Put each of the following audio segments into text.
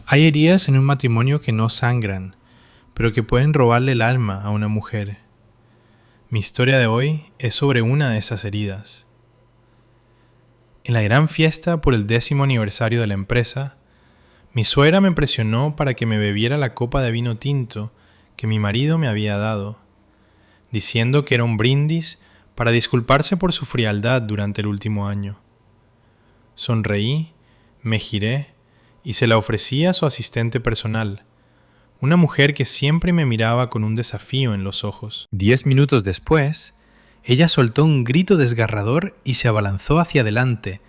Hay heridas en un matrimonio que no sangran, pero que pueden robarle el alma a una mujer. Mi historia de hoy es sobre una de esas heridas. En la gran fiesta por el 10º aniversario de la empresa, mi suegra me presionó para que me bebiera la copa de vino tinto que mi marido me había dado, diciendo que era un brindis para disculparse por su frialdad durante el último año. Sonreí, me giré y se la ofrecí a su asistente personal, una mujer que siempre me miraba con un desafío en los ojos. 10 minutos después, ella soltó un grito desgarrador y se abalanzó hacia adelante,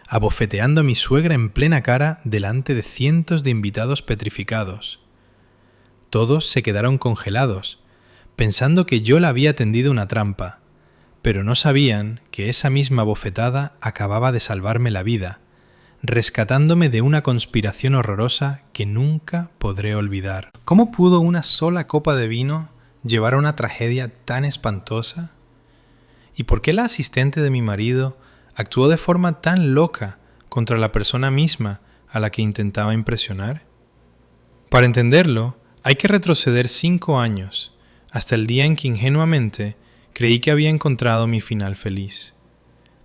abofeteando a mi suegra en plena cara delante de cientos de invitados petrificados. Todos se quedaron congelados, pensando que yo la había tendido una trampa, pero no sabían que esa misma bofetada acababa de salvarme la vida, rescatándome de una conspiración horrorosa que nunca podré olvidar. ¿Cómo pudo una sola copa de vino llevar a una tragedia tan espantosa? ¿Y por qué la asistente de mi marido actuó de forma tan loca contra la persona misma a la que intentaba impresionar? Para entenderlo, hay que retroceder 5 años, hasta el día en que ingenuamente creí que había encontrado mi final feliz.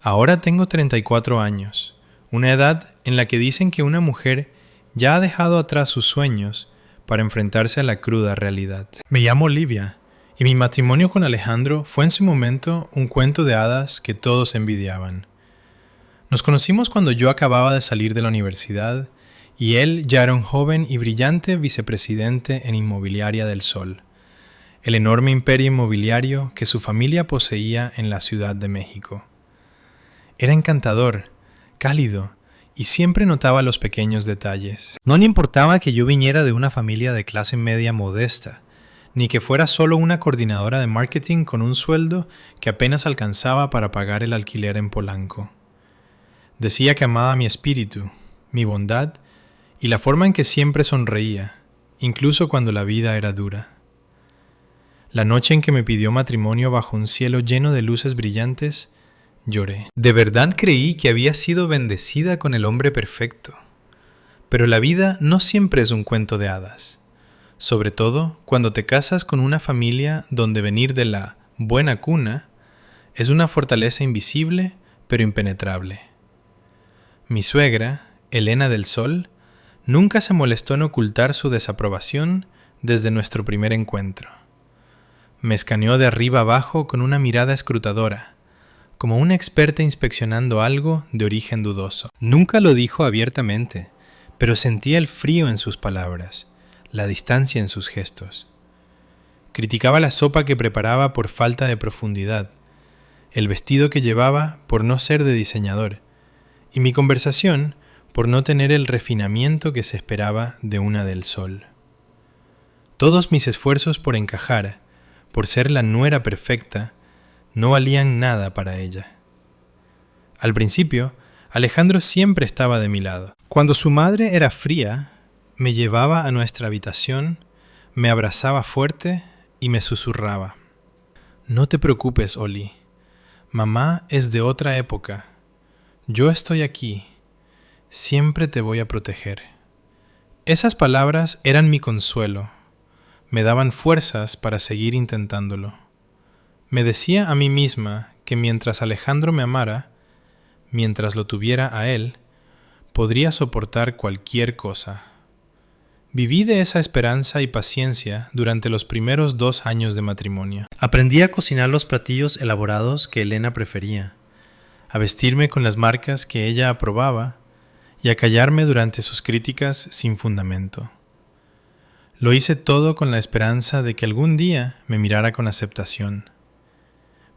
Ahora tengo 34 años, una edad en la que dicen que una mujer ya ha dejado atrás sus sueños para enfrentarse a la cruda realidad. Me llamo Olivia, y mi matrimonio con Alejandro fue en su momento un cuento de hadas que todos envidiaban. Nos conocimos cuando yo acababa de salir de la universidad y él ya era un joven y brillante vicepresidente en Inmobiliaria del Sol, el enorme imperio inmobiliario que su familia poseía en la Ciudad de México. Era encantador, cálido y siempre notaba los pequeños detalles. No le importaba que yo viniera de una familia de clase media modesta, ni que fuera solo una coordinadora de marketing con un sueldo que apenas alcanzaba para pagar el alquiler en Polanco. Decía que amaba mi espíritu, mi bondad y la forma en que siempre sonreía, incluso cuando la vida era dura. La noche en que me pidió matrimonio bajo un cielo lleno de luces brillantes, lloré. De verdad creí que había sido bendecida con el hombre perfecto. Pero la vida no siempre es un cuento de hadas. Sobre todo cuando te casas con una familia donde venir de la buena cuna es una fortaleza invisible pero impenetrable. Mi suegra, Elena del Sol, nunca se molestó en ocultar su desaprobación desde nuestro primer encuentro. Me escaneó de arriba abajo con una mirada escrutadora, como una experta inspeccionando algo de origen dudoso. Nunca lo dijo abiertamente, pero sentía el frío en sus palabras, la distancia en sus gestos. Criticaba la sopa que preparaba por falta de profundidad, el vestido que llevaba por no ser de diseñador, y mi conversación por no tener el refinamiento que se esperaba de una del Sol. Todos mis esfuerzos por encajar, por ser la nuera perfecta, no valían nada para ella. Al principio, Alejandro siempre estaba de mi lado. Cuando su madre era fría, me llevaba a nuestra habitación, me abrazaba fuerte y me susurraba: «No te preocupes, Oli. Mamá es de otra época. Yo estoy aquí. Siempre te voy a proteger». Esas palabras eran mi consuelo. Me daban fuerzas para seguir intentándolo. Me decía a mí misma que mientras Alejandro me amara, mientras lo tuviera a él, podría soportar cualquier cosa. Viví de esa esperanza y paciencia durante los primeros 2 años de matrimonio. Aprendí a cocinar los platillos elaborados que Elena prefería, a vestirme con las marcas que ella aprobaba y a callarme durante sus críticas sin fundamento. Lo hice todo con la esperanza de que algún día me mirara con aceptación.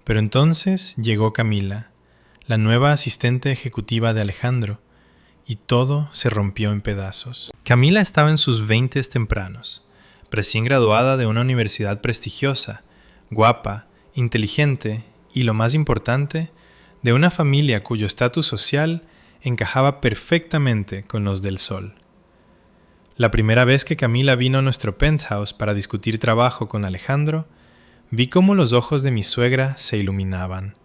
Pero entonces llegó Camila, la nueva asistente ejecutiva de Alejandro, y todo se rompió en pedazos. Camila estaba en sus 20s tempranos, recién graduada de una universidad prestigiosa, guapa, inteligente y, lo más importante, de una familia cuyo estatus social encajaba perfectamente con los del Sol. La primera vez que Camila vino a nuestro penthouse para discutir trabajo con Alejandro, vi cómo los ojos de mi suegra se iluminaban.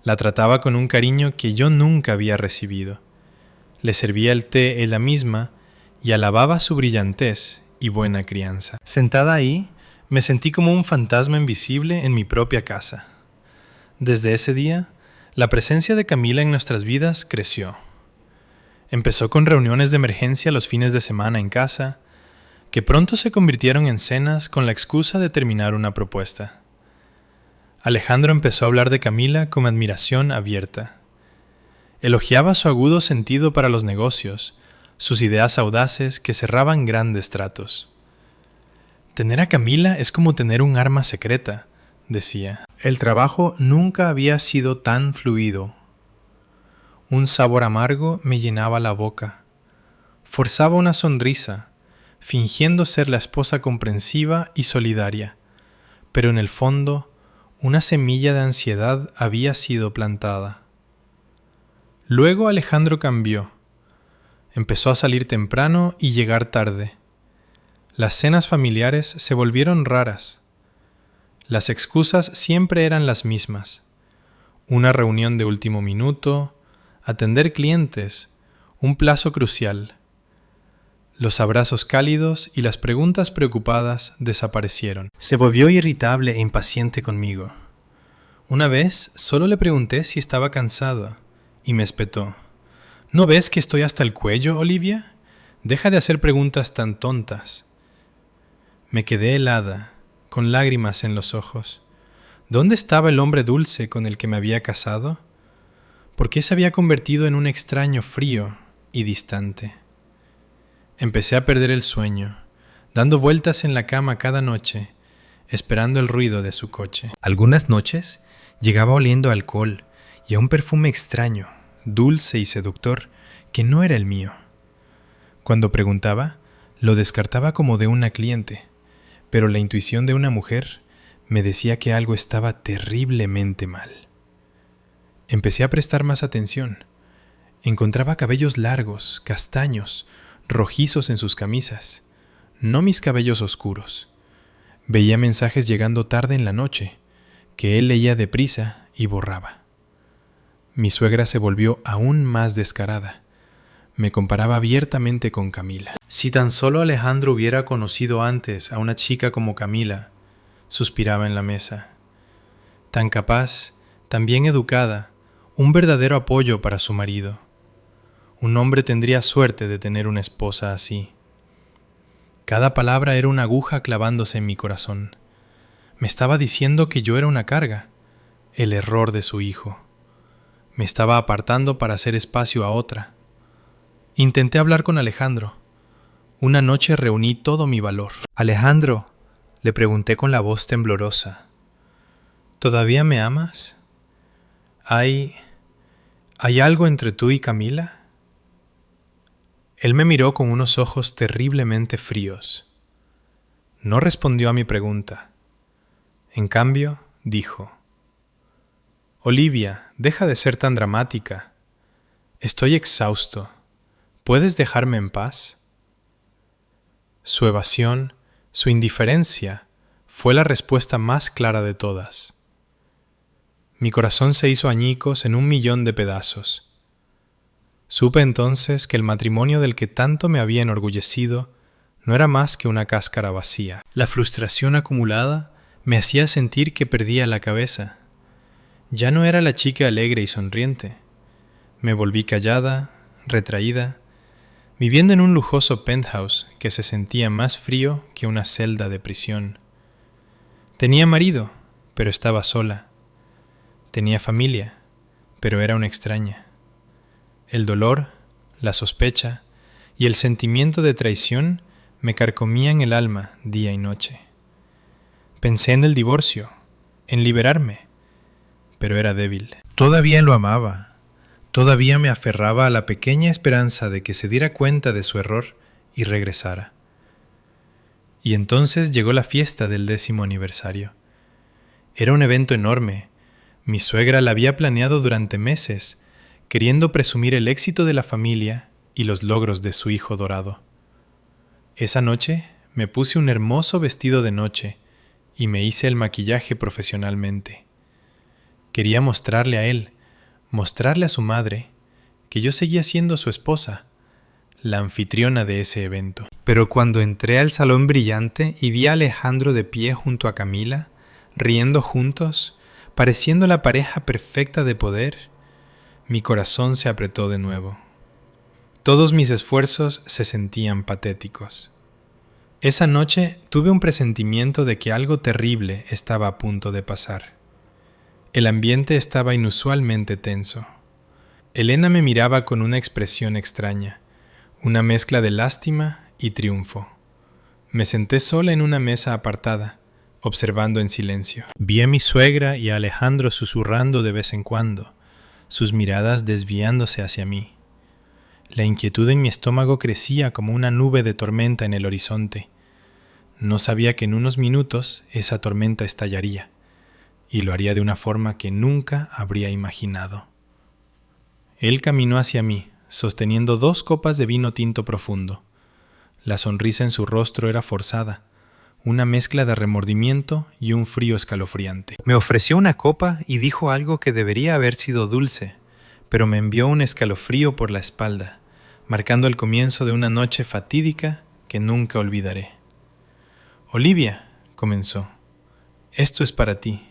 La trataba con un cariño que yo nunca había recibido. Le servía el té ella misma y alababa su brillantez y buena crianza. Sentada ahí, me sentí como un fantasma invisible en mi propia casa. Desde ese día, la presencia de Camila en nuestras vidas creció. Empezó con reuniones de emergencia los fines de semana en casa, que pronto se convirtieron en cenas con la excusa de terminar una propuesta. Alejandro empezó a hablar de Camila con admiración abierta. Elogiaba su agudo sentido para los negocios, sus ideas audaces que cerraban grandes tratos. Tener a Camila es como tener un arma secreta, decía. El trabajo nunca había sido tan fluido. Un sabor amargo me llenaba la boca. Forzaba una sonrisa, fingiendo ser la esposa comprensiva y solidaria, pero en el fondo, una semilla de ansiedad había sido plantada. Luego Alejandro cambió. Empezó a salir temprano y llegar tarde. Las cenas familiares se volvieron raras. Las excusas siempre eran las mismas. Una reunión de último minuto, atender clientes, un plazo crucial. Los abrazos cálidos y las preguntas preocupadas desaparecieron. Se volvió irritable e impaciente conmigo. Una vez solo le pregunté si estaba cansada y me espetó. ¿No ves que estoy hasta el cuello, Olivia? Deja de hacer preguntas tan tontas. Me quedé helada, con lágrimas en los ojos. ¿Dónde estaba el hombre dulce con el que me había casado? ¿Por qué se había convertido en un extraño frío y distante? Empecé a perder el sueño, dando vueltas en la cama cada noche, esperando el ruido de su coche. Algunas noches llegaba oliendo a alcohol y a un perfume extraño, dulce y seductor, que no era el mío. Cuando preguntaba, lo descartaba como de una cliente, pero la intuición de una mujer me decía que algo estaba terriblemente mal. Empecé a prestar más atención. Encontraba cabellos largos, castaños, rojizos en sus camisas, no mis cabellos oscuros. Veía mensajes llegando tarde en la noche, que él leía deprisa y borraba. Mi suegra se volvió aún más descarada. Me comparaba abiertamente con Camila. Si tan solo Alejandro hubiera conocido antes a una chica como Camila, suspiraba en la mesa. Tan capaz, tan bien educada, un verdadero apoyo para su marido. Un hombre tendría suerte de tener una esposa así. Cada palabra era una aguja clavándose en mi corazón. Me estaba diciendo que yo era una carga, el error de su hijo. Me estaba apartando para hacer espacio a otra. Intenté hablar con Alejandro. Una noche reuní todo mi valor. Alejandro, le pregunté con la voz temblorosa, ¿todavía me amas? ¿Hay algo entre tú y Camila? Él me miró con unos ojos terriblemente fríos. No respondió a mi pregunta. En cambio, dijo, Olivia, deja de ser tan dramática. Estoy exhausto. ¿Puedes dejarme en paz? Su evasión, su indiferencia, fue la respuesta más clara de todas. Mi corazón se hizo añicos en 1.000.000 de pedazos. Supe entonces que el matrimonio del que tanto me había enorgullecido no era más que una cáscara vacía. La frustración acumulada me hacía sentir que perdía la cabeza. Ya no era la chica alegre y sonriente. Me volví callada, retraída, viviendo en un lujoso penthouse que se sentía más frío que una celda de prisión. Tenía marido, pero estaba sola. Tenía familia, pero era una extraña. El dolor, la sospecha y el sentimiento de traición me carcomían el alma día y noche. Pensé en el divorcio, en liberarme, pero era débil. Todavía lo amaba. Todavía me aferraba a la pequeña esperanza de que se diera cuenta de su error y regresara. Y entonces llegó la fiesta del 10º aniversario. Era un evento enorme. Mi suegra la había planeado durante meses, queriendo presumir el éxito de la familia y los logros de su hijo dorado. Esa noche me puse un hermoso vestido de noche y me hice el maquillaje profesionalmente. Quería mostrarle a él, mostrarle a su madre, que yo seguía siendo su esposa, la anfitriona de ese evento. Pero cuando entré al salón brillante y vi a Alejandro de pie junto a Camila, riendo juntos, pareciendo la pareja perfecta de poder, mi corazón se apretó de nuevo. Todos mis esfuerzos se sentían patéticos. Esa noche tuve un presentimiento de que algo terrible estaba a punto de pasar. El ambiente estaba inusualmente tenso. Elena me miraba con una expresión extraña, una mezcla de lástima y triunfo. Me senté sola en una mesa apartada, observando en silencio. Vi a mi suegra y a Alejandro susurrando de vez en cuando, sus miradas desviándose hacia mí. La inquietud en mi estómago crecía como una nube de tormenta en el horizonte. No sabía que en unos minutos esa tormenta estallaría, y lo haría de una forma que nunca habría imaginado. Él caminó hacia mí, sosteniendo 2 copas de vino tinto profundo. La sonrisa en su rostro era forzada, una mezcla de remordimiento y un frío escalofriante. Me ofreció una copa y dijo algo que debería haber sido dulce, pero me envió un escalofrío por la espalda, marcando el comienzo de una noche fatídica que nunca olvidaré. «Olivia», comenzó, «esto es para ti».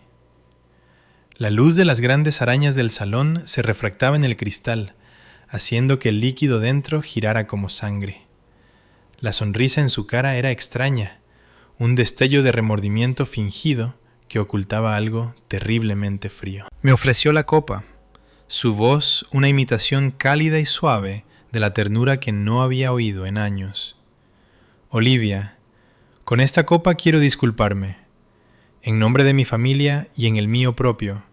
La luz de las grandes arañas del salón se refractaba en el cristal, haciendo que el líquido dentro girara como sangre. La sonrisa en su cara era extraña, un destello de remordimiento fingido que ocultaba algo terriblemente frío. Me ofreció la copa, su voz una imitación cálida y suave de la ternura que no había oído en años. «Olivia, con esta copa quiero disculparme, en nombre de mi familia y en el mío propio.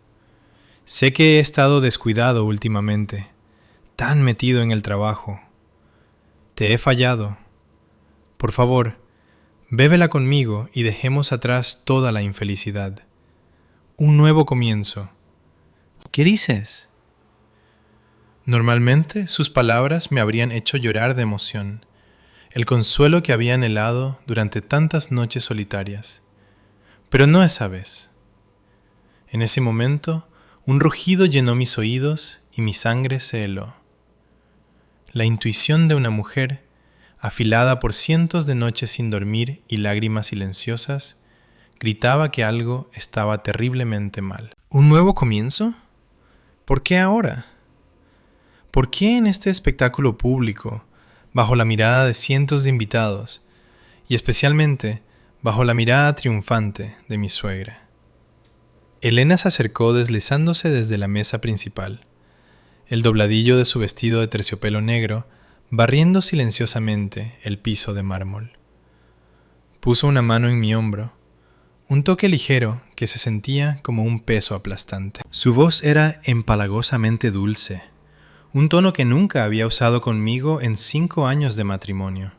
Sé que he estado descuidado últimamente, tan metido en el trabajo. Te he fallado. Por favor, bébela conmigo y dejemos atrás toda la infelicidad. Un nuevo comienzo». «¿Qué dices?». Normalmente sus palabras me habrían hecho llorar de emoción, el consuelo que había anhelado durante tantas noches solitarias. Pero no esa vez. En ese momento, un rugido llenó mis oídos y mi sangre se heló. La intuición de una mujer, afilada por cientos de noches sin dormir y lágrimas silenciosas, gritaba que algo estaba terriblemente mal. ¿Un nuevo comienzo? ¿Por qué ahora? ¿Por qué en este espectáculo público, bajo la mirada de cientos de invitados, y especialmente bajo la mirada triunfante de mi suegra? Elena se acercó deslizándose desde la mesa principal, el dobladillo de su vestido de terciopelo negro barriendo silenciosamente el piso de mármol. Puso una mano en mi hombro, un toque ligero que se sentía como un peso aplastante. Su voz era empalagosamente dulce, un tono que nunca había usado conmigo en 5 años de matrimonio.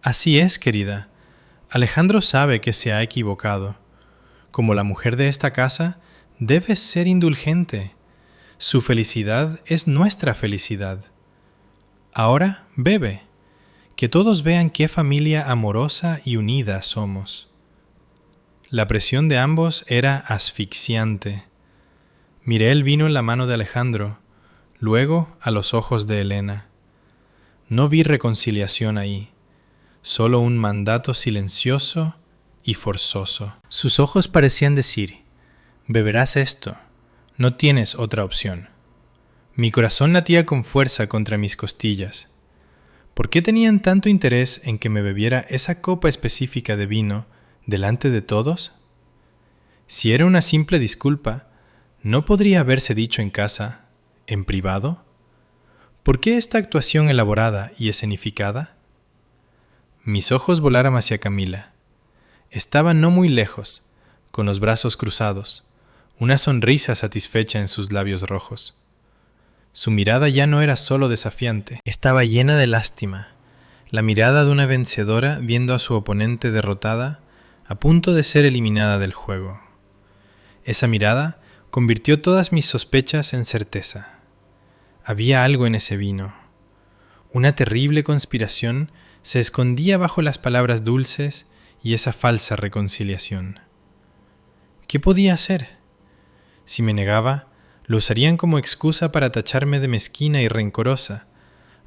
«Así es, querida. Alejandro sabe que se ha equivocado. Como la mujer de esta casa, debes ser indulgente. Su felicidad es nuestra felicidad. Ahora bebe, que todos vean qué familia amorosa y unida somos». La presión de ambos era asfixiante. Miré el vino en la mano de Alejandro, luego a los ojos de Elena. No vi reconciliación ahí, solo un mandato silencioso y forzoso. Sus ojos parecían decir: «Beberás esto, no tienes otra opción». Mi corazón latía con fuerza contra mis costillas. ¿Por qué tenían tanto interés en que me bebiera esa copa específica de vino delante de todos? Si era una simple disculpa, ¿no podría haberse dicho en casa, en privado? ¿Por qué esta actuación elaborada y escenificada? Mis ojos volaron hacia Camila. Estaba no muy lejos, con los brazos cruzados, una sonrisa satisfecha en sus labios rojos. Su mirada ya no era solo desafiante, estaba llena de lástima, la mirada de una vencedora viendo a su oponente derrotada, a punto de ser eliminada del juego. Esa mirada convirtió todas mis sospechas en certeza. Había algo en ese vino. Una terrible conspiración se escondía bajo las palabras dulces y esa falsa reconciliación. ¿Qué podía hacer? Si me negaba, lo usarían como excusa para tacharme de mezquina y rencorosa,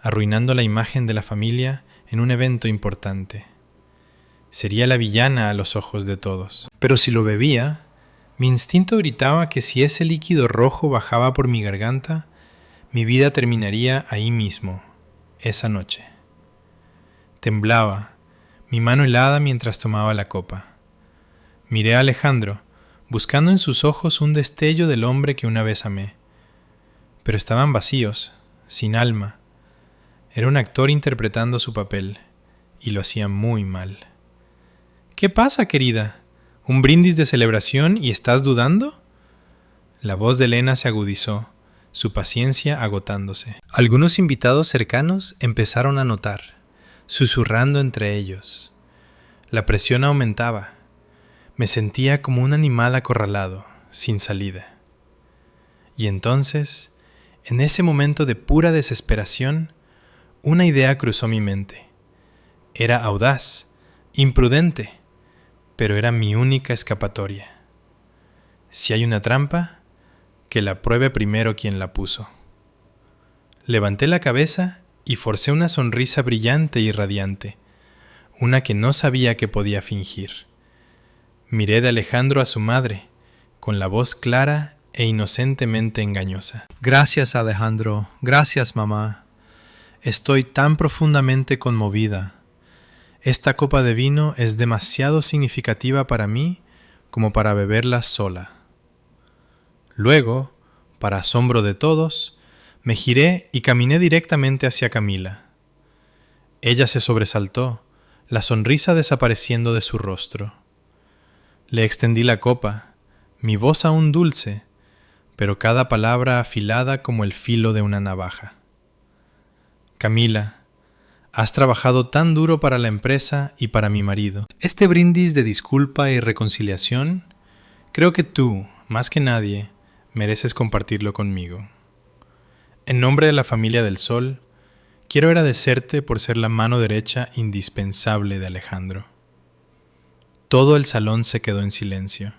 arruinando la imagen de la familia en un evento importante. Sería la villana a los ojos de todos. Pero si lo bebía, mi instinto gritaba que si ese líquido rojo bajaba por mi garganta, mi vida terminaría ahí mismo, esa noche. Temblaba, mi mano helada mientras tomaba la copa. Miré a Alejandro, buscando en sus ojos un destello del hombre que una vez amé. Pero estaban vacíos, sin alma. Era un actor interpretando su papel, y lo hacía muy mal. ¿Qué pasa, querida? ¿Un brindis de celebración y estás dudando? La voz de Elena se agudizó, su paciencia agotándose. Algunos invitados cercanos empezaron a notar, susurrando entre ellos. La presión aumentaba. Me sentía como un animal acorralado, sin salida. Y entonces, en ese momento de pura desesperación, una idea cruzó mi mente. Era audaz, imprudente, pero era mi única escapatoria. Si hay una trampa, que la pruebe primero quien la puso. Levanté la cabeza y forcé una sonrisa brillante y radiante, una que no sabía que podía fingir. Miré de Alejandro a su madre, con la voz clara e inocentemente engañosa. Gracias, Alejandro. Gracias, mamá. Estoy tan profundamente conmovida. Esta copa de vino es demasiado significativa para mí como para beberla sola. Luego, para asombro de todos, me giré y caminé directamente hacia Camila. Ella se sobresaltó, la sonrisa desapareciendo de su rostro. Le extendí la copa, mi voz aún dulce, pero cada palabra afilada como el filo de una navaja. Camila, has trabajado tan duro para la empresa y para mi marido. Este brindis de disculpa y reconciliación, creo que tú, más que nadie, mereces compartirlo conmigo. En nombre de la familia del Sol, quiero agradecerte por ser la mano derecha indispensable de Alejandro. Todo el salón se quedó en silencio.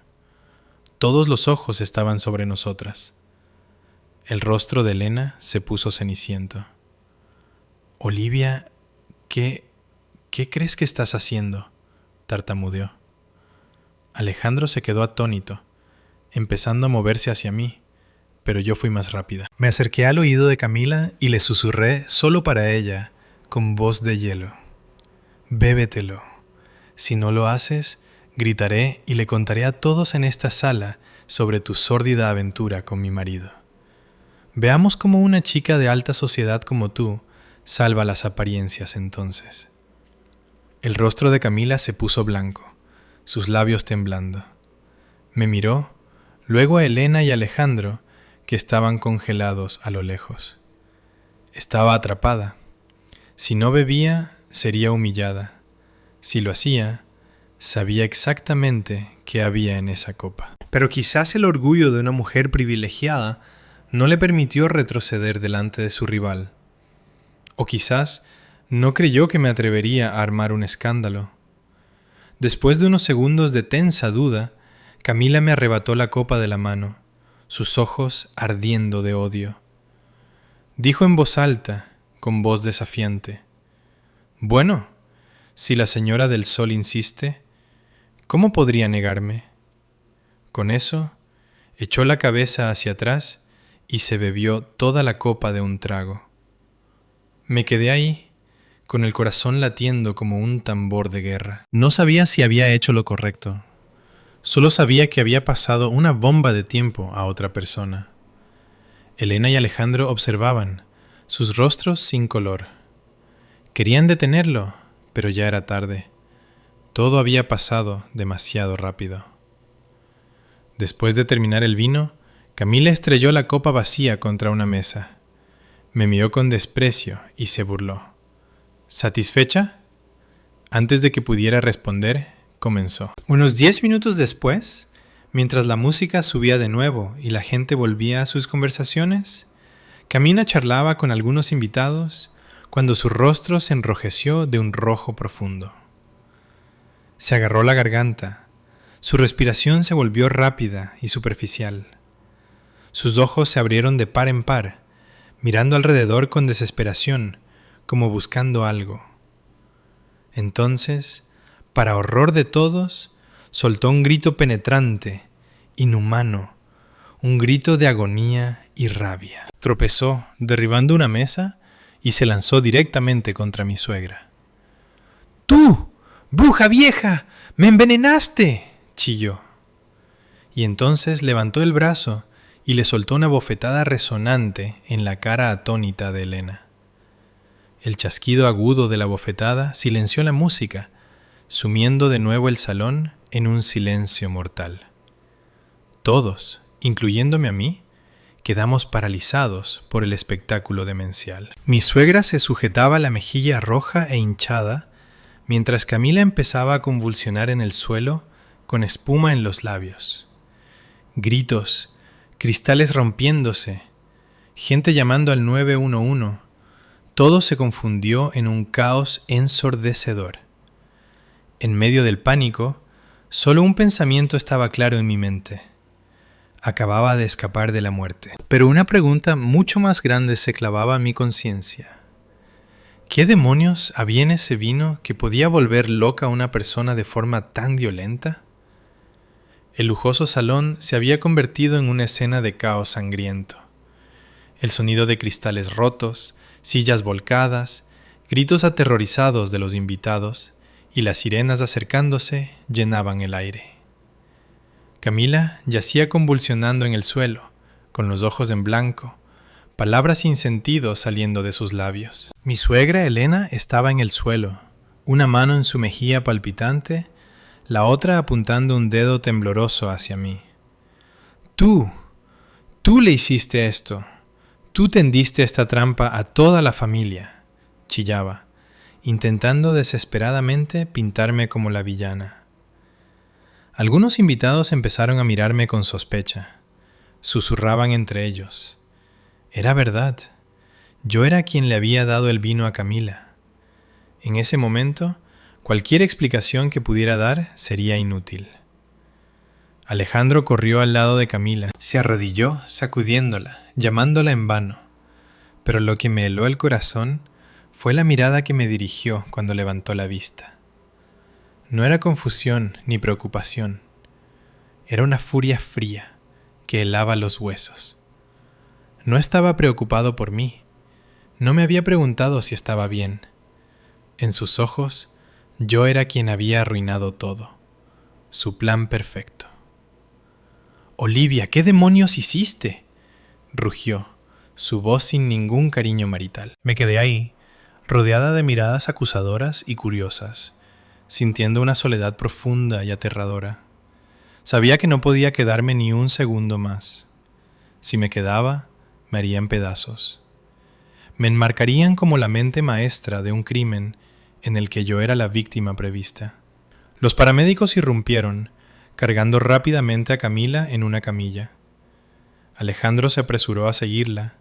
Todos los ojos estaban sobre nosotras. El rostro de Elena se puso ceniciento. Olivia, ¿qué crees que estás haciendo?, tartamudeó. Alejandro se quedó atónito, empezando a moverse hacia mí, pero yo fui más rápida. Me acerqué al oído de Camila y le susurré solo para ella, con voz de hielo. Bébetelo. Si no lo haces, gritaré y le contaré a todos en esta sala sobre tu sórdida aventura con mi marido. Veamos cómo una chica de alta sociedad como tú salva las apariencias entonces. El rostro de Camila se puso blanco, sus labios temblando. Me miró, luego a Elena y Alejandro, que estaban congelados a lo lejos. Estaba atrapada. Si no bebía, sería humillada. Si lo hacía, sabía exactamente qué había en esa copa. Pero quizás el orgullo de una mujer privilegiada no le permitió retroceder delante de su rival. O quizás no creyó que me atrevería a armar un escándalo. Después de unos segundos de tensa duda, Camila me arrebató la copa de la mano, sus ojos ardiendo de odio. Dijo en voz alta, con voz desafiante: «Bueno, si la señora del Sol insiste, ¿cómo podría negarme?» Con eso, echó la cabeza hacia atrás y se bebió toda la copa de un trago. Me quedé ahí, con el corazón latiendo como un tambor de guerra. No sabía si había hecho lo correcto. Solo sabía que había pasado una bomba de tiempo a otra persona. Elena y Alejandro observaban, sus rostros sin color. Querían detenerlo, pero ya era tarde. Todo había pasado demasiado rápido. Después de terminar el vino, Camila estrelló la copa vacía contra una mesa. Me miró con desprecio y se burló. ¿Satisfecha? Antes de que pudiera responder, comenzó. Unos 10 minutos después, mientras la música subía de nuevo y la gente volvía a sus conversaciones, Camila charlaba con algunos invitados cuando su rostro se enrojeció de un rojo profundo. Se agarró la garganta, su respiración se volvió rápida y superficial. Sus ojos se abrieron de par en par, mirando alrededor con desesperación, como buscando algo. Entonces, para horror de todos, soltó un grito penetrante, inhumano, un grito de agonía y rabia. Tropezó, derribando una mesa, y se lanzó directamente contra mi suegra. ¡Tú, bruja vieja! ¡Me envenenaste!, chilló. Y entonces levantó el brazo y le soltó una bofetada resonante en la cara atónita de Elena. El chasquido agudo de la bofetada silenció la música, sumiendo de nuevo el salón en un silencio mortal. Todos, incluyéndome a mí, quedamos paralizados por el espectáculo demencial. Mi suegra se sujetaba la mejilla roja e hinchada, mientras Camila empezaba a convulsionar en el suelo con espuma en los labios. Gritos, cristales rompiéndose, gente llamando al 911, todo se confundió en un caos ensordecedor. En medio del pánico, solo un pensamiento estaba claro en mi mente. Acababa de escapar de la muerte. Pero una pregunta mucho más grande se clavaba en mi conciencia. ¿Qué demonios había en ese vino que podía volver loca a una persona de forma tan violenta? El lujoso salón se había convertido en una escena de caos sangriento. El sonido de cristales rotos, sillas volcadas, gritos aterrorizados de los invitados y las sirenas acercándose llenaban el aire. Camila yacía convulsionando en el suelo, con los ojos en blanco, palabras sin sentido saliendo de sus labios. Mi suegra Elena estaba en el suelo, una mano en su mejilla palpitante, la otra apuntando un dedo tembloroso hacia mí. Tú le hiciste esto. Tú tendiste esta trampa a toda la familia, chillaba, intentando desesperadamente pintarme como la villana. Algunos invitados empezaron a mirarme con sospecha. Susurraban entre ellos. Era verdad. Yo era quien le había dado el vino a Camila. En ese momento, cualquier explicación que pudiera dar sería inútil. Alejandro corrió al lado de Camila. Se arrodilló, sacudiéndola, llamándola en vano. Pero lo que me heló el corazón fue la mirada que me dirigió cuando levantó la vista. No era confusión ni preocupación. Era una furia fría que helaba los huesos. No estaba preocupado por mí. No me había preguntado si estaba bien. En sus ojos, yo era quien había arruinado todo. Su plan perfecto. «Olivia, ¿qué demonios hiciste?», rugió, su voz sin ningún cariño marital. Me quedé ahí, rodeada de miradas acusadoras y curiosas, sintiendo una soledad profunda y aterradora. Sabía que no podía quedarme ni un segundo más. Si me quedaba, me haría en pedazos. Me enmarcarían como la mente maestra de un crimen en el que yo era la víctima prevista. Los paramédicos irrumpieron, cargando rápidamente a Camila en una camilla. Alejandro se apresuró a seguirla.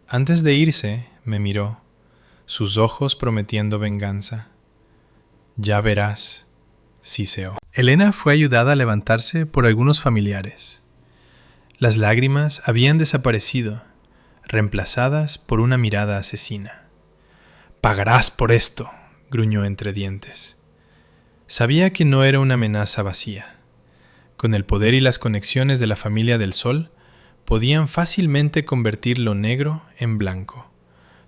Antes de irse, me miró, sus ojos prometiendo venganza. «Ya verás», siseó. Elena fue ayudada a levantarse por algunos familiares. Las lágrimas habían desaparecido, reemplazadas por una mirada asesina. «Pagarás por esto», gruñó entre dientes. Sabía que no era una amenaza vacía. Con el poder y las conexiones de la familia del Sol, podían fácilmente convertir lo negro en blanco,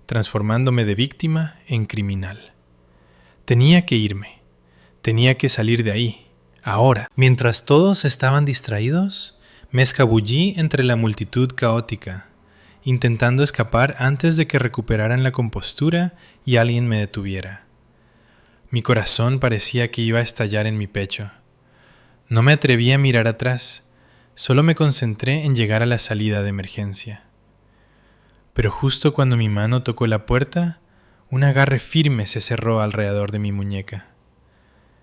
transformándome de víctima en criminal. Tenía que irme. Tenía que salir de ahí, ahora. Mientras todos estaban distraídos, me escabullí entre la multitud caótica, intentando escapar antes de que recuperaran la compostura y alguien me detuviera. Mi corazón parecía que iba a estallar en mi pecho. No me atreví a mirar atrás, solo me concentré en llegar a la salida de emergencia. Pero justo cuando mi mano tocó la puerta, un agarre firme se cerró alrededor de mi muñeca.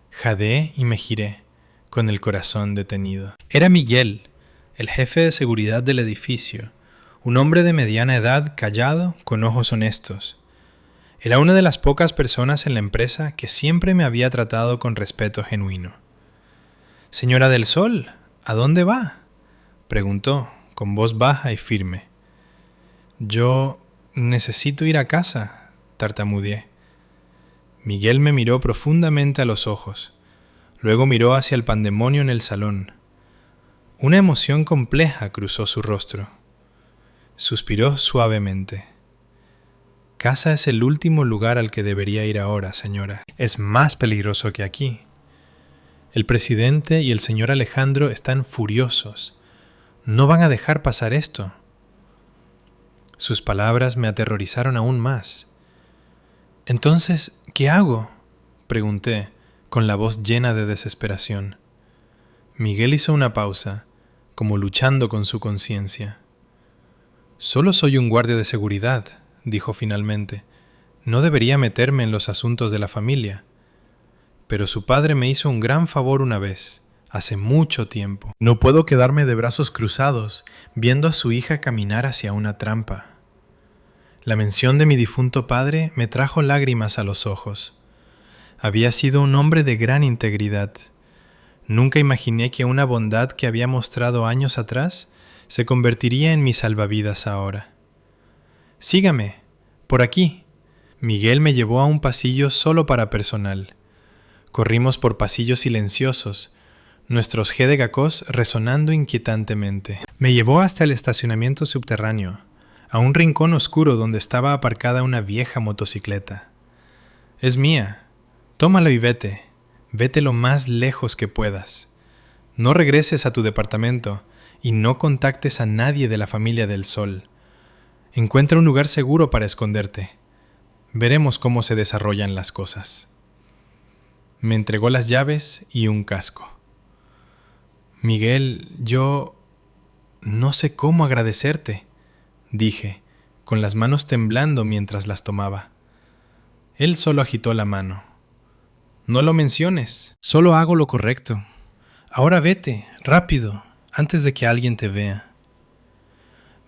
Jadeé y me giré, con el corazón detenido. Era Miguel, el jefe de seguridad del edificio, un hombre de mediana edad, callado, con ojos honestos. Era una de las pocas personas en la empresa que siempre me había tratado con respeto genuino. «Señora del Sol, ¿a dónde va?», preguntó, con voz baja y firme. «Yo necesito ir a casa. tartamudeé. Miguel me miró profundamente a los ojos. Luego miró hacia el pandemonio en el salón. Una emoción compleja cruzó su rostro. Suspiró suavemente. Casa es el último lugar al que debería ir ahora, señora. Es más peligroso que aquí. El presidente y el señor Alejandro están furiosos. No van a dejar pasar esto. Sus palabras me aterrorizaron aún más. Entonces, ¿qué hago?, pregunté, con la voz llena de desesperación. Miguel hizo una pausa, como luchando con su conciencia. Solo soy un guardia de seguridad, dijo finalmente. No debería meterme en los asuntos de la familia. Pero su padre me hizo un gran favor una vez, hace mucho tiempo. No puedo quedarme de brazos cruzados, viendo a su hija caminar hacia una trampa. La mención de mi difunto padre me trajo lágrimas a los ojos. Había sido un hombre de gran integridad. Nunca imaginé que una bondad que había mostrado años atrás se convertiría en mi salvavidas ahora. «Sígame, por aquí». Miguel me llevó a un pasillo solo para personal. Corrimos por pasillos silenciosos, nuestros jedegacós resonando inquietantemente. Me llevó hasta el estacionamiento subterráneo, a un rincón oscuro donde estaba aparcada una vieja motocicleta. «Es mía. Tómalo y vete. Vete lo más lejos que puedas. No regreses a tu departamento y no contactes a nadie de la familia del Sol. Encuentra un lugar seguro para esconderte. Veremos cómo se desarrollan las cosas». Me entregó las llaves y un casco. «Miguel, yo no sé cómo agradecerte», dije, con las manos temblando mientras las tomaba. Él solo agitó la mano. «No lo menciones. Solo hago lo correcto. Ahora vete, rápido, antes de que alguien te vea».